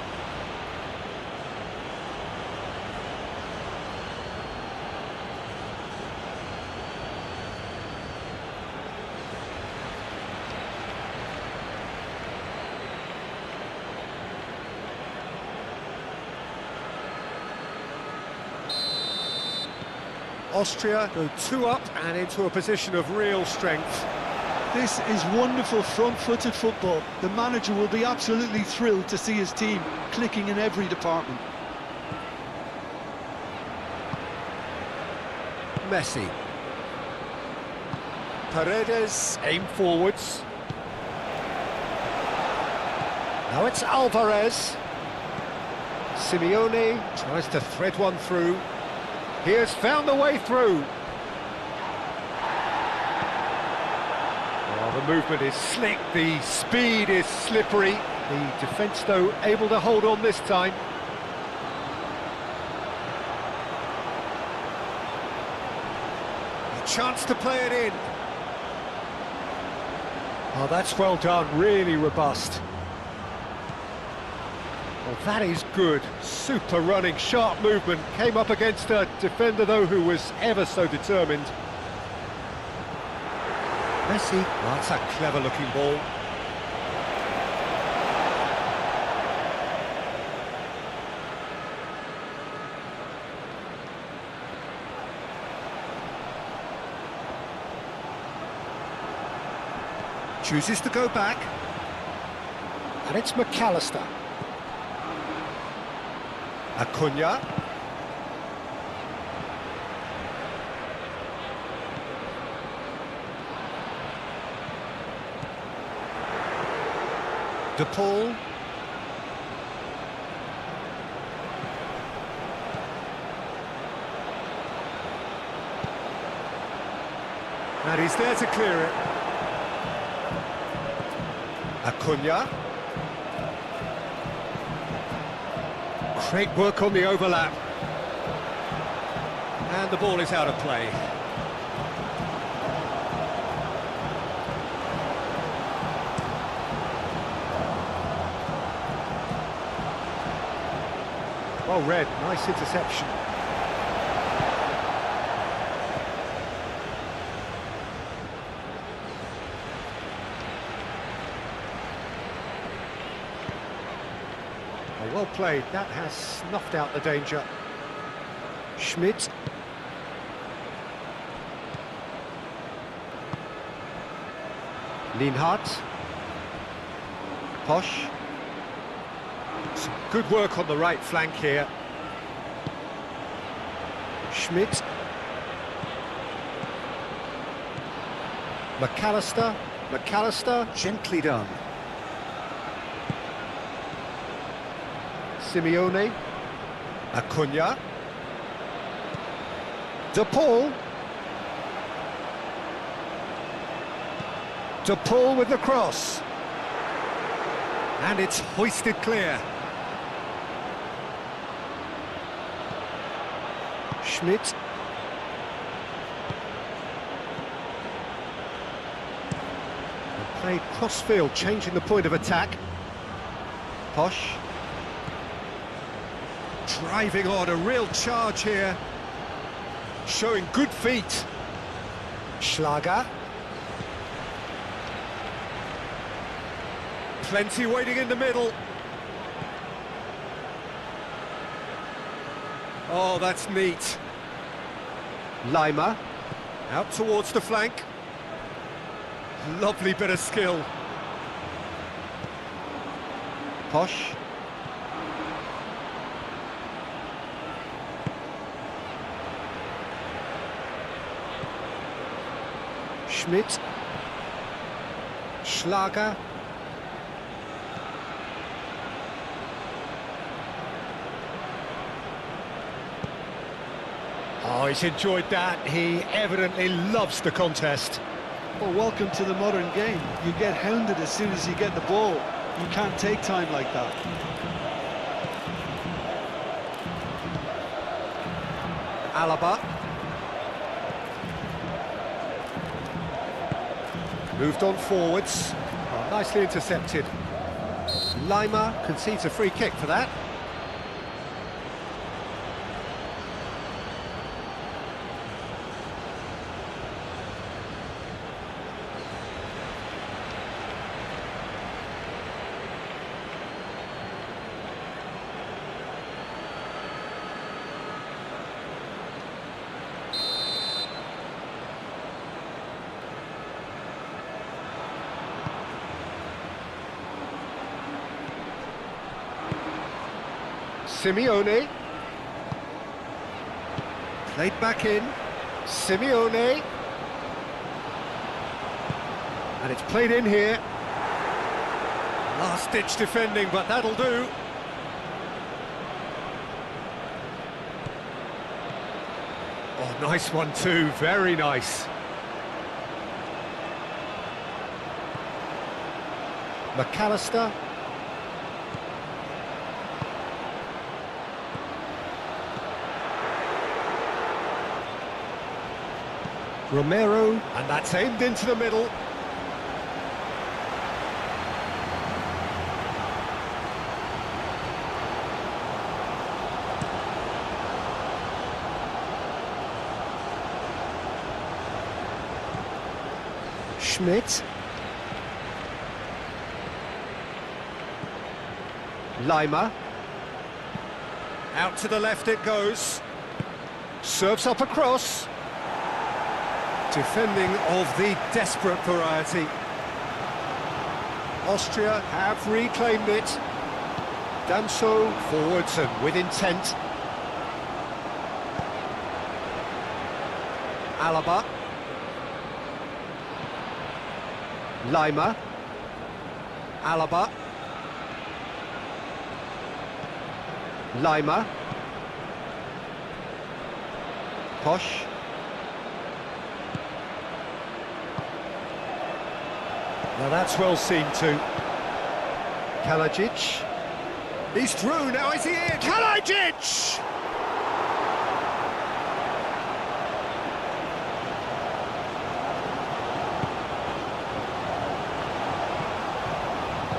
Austria go 2 up and into a position of real strength. This is wonderful front-footed football. The manager will be absolutely thrilled to see his team clicking in every department. Messi. Paredes, aim forwards. Now it's Alvarez. Simeone tries to thread one through. He has found the way through. Oh, the movement is slick, the speed is slippery. The defence, though, able to hold on this time. A chance to play it in. Oh, that's well done, really robust. Well, that is good. Super running, sharp movement. Came up against a defender, though, who was ever so determined. Messi. Oh, that's a clever-looking ball. Chooses to go back. And it's McAllister. Acuna. De Paul. And he's there to clear it. Acuna. Great work on the overlap. And the ball is out of play. Well read, nice interception. Well played, that has snuffed out the danger. Schmidt. Lienhardt. Posch. Some good work on the right flank here. Schmidt. McAllister. McAllister, gently done. Simeone. Acuna. De Paul. De Paul with the cross. And it's hoisted clear. Schmidt. And played cross-field, changing the point of attack. Posch. Driving on, a real charge here. Showing good feet. Schlager. Plenty waiting in the middle. Oh, that's neat. Lima. Out towards the flank. Lovely bit of skill. Posch. Schmidt. Schlager. Oh, he's enjoyed that. He evidently loves the contest. Well, welcome to the modern game. You get hounded as soon as you get the ball. You can't take time like that. Alaba. Moved on forwards. Oh, nicely intercepted. Lima concedes a free kick for that. Simeone. Played back in. Simeone. And it's played in here. Last-ditch defending, but that'll do. Oh, nice one too, very nice. McAllister. Romero, and that's aimed into the middle. Schmidt. Lima. Out to the left it goes. Serves up across. Defending of the desperate variety. Austria have reclaimed it. Done so forwards and with intent. Alaba. Lima. Alaba. Lima. Posh. Now that's well seen too. Kalajic. He's through, now is he in? Kalajic!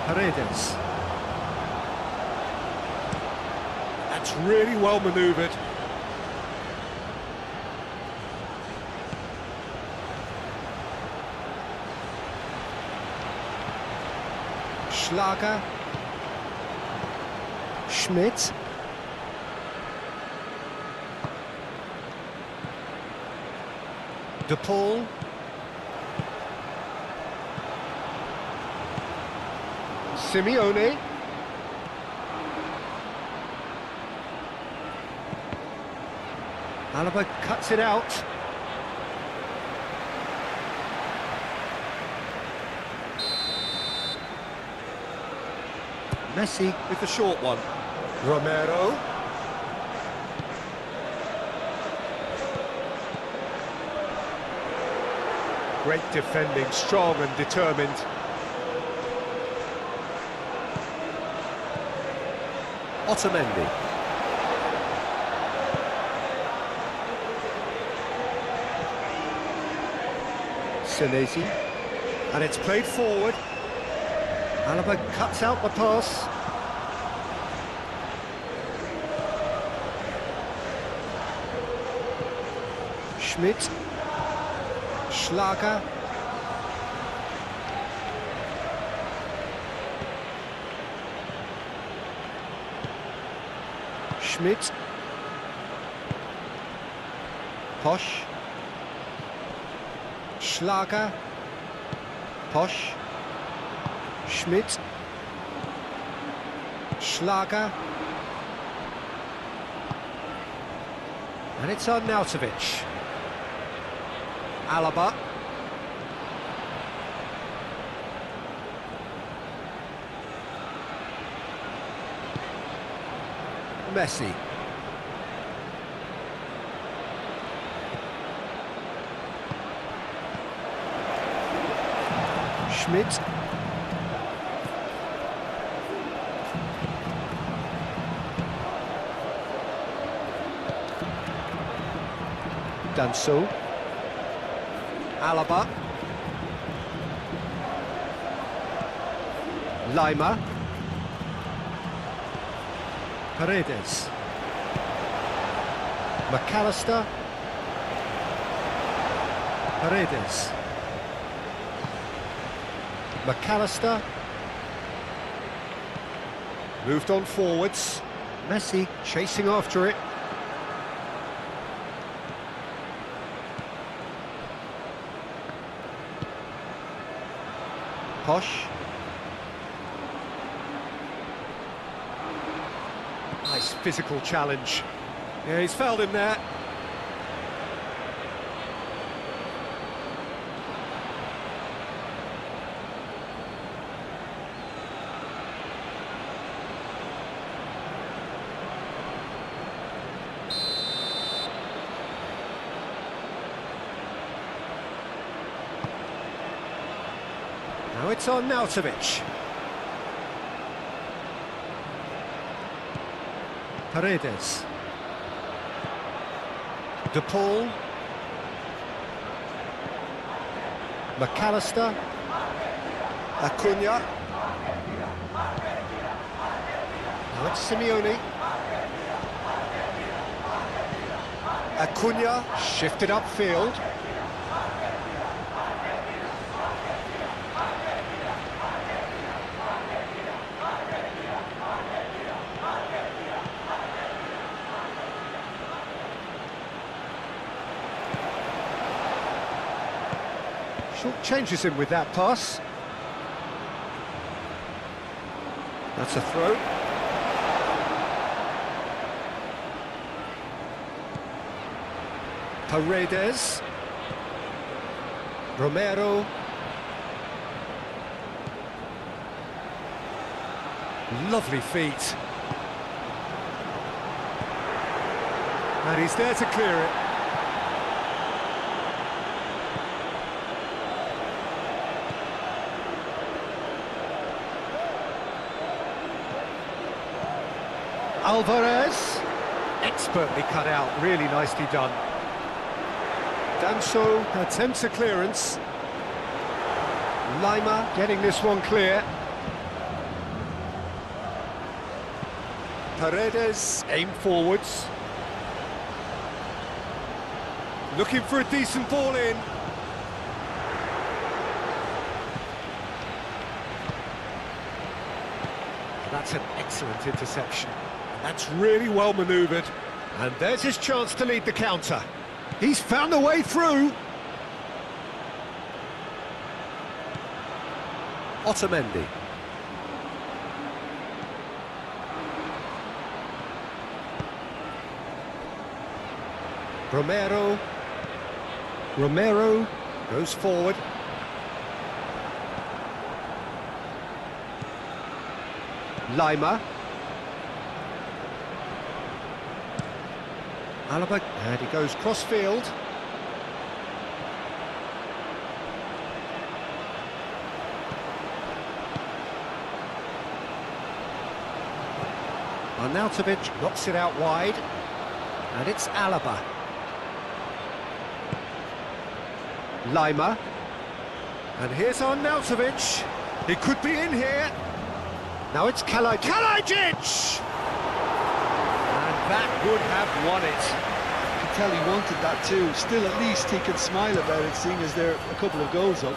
Paredes. That's really well manoeuvred. Schlager. Schmidt. De Paul. Simeone. Alaba cuts it out. Messi with the short one. Romero. Great defending, strong and determined. Otamendi. Senesi. And it's played forward. Alaba cuts out the pass. Schmidt. Schlager. Schmidt. Posch. Schlager. Posch. Schmidt. Schlager. And it's Arnautovic. Alaba. Messi. Schmidt. Done so. Alaba. Lima. Paredes. McAllister. Paredes. McAllister. Moved on forwards. Messi chasing after it. Posch. Nice nice physical challenge. Yeah, he's fouled him there. Now it's on Nautovic. Paredes. De Paul. McAllister. Acuna. Now it's Simeone. Acuna shifted upfield. Short changes him with that pass. That's a throw. Paredes. Romero. Lovely feet. And he's there to clear it. Alvarez, expertly cut out, really nicely done. Danso attempts a clearance. Lima getting this one clear. Paredes, aim forwards. Looking for a decent ball in. That's an excellent interception. That's really well manoeuvred. And there's his chance to lead the counter. He's found a way through. Otamendi. Romero goes forward. Lima. Alaba, and he goes cross-field. Arnautovic knocks it out wide. And it's Alaba. Lima. And here's Arnautovic. He could be in here. Now it's Kalajic! And that would have won it. You can tell he wanted that too. Still, at least he can smile about it, seeing as they're a couple of goals up.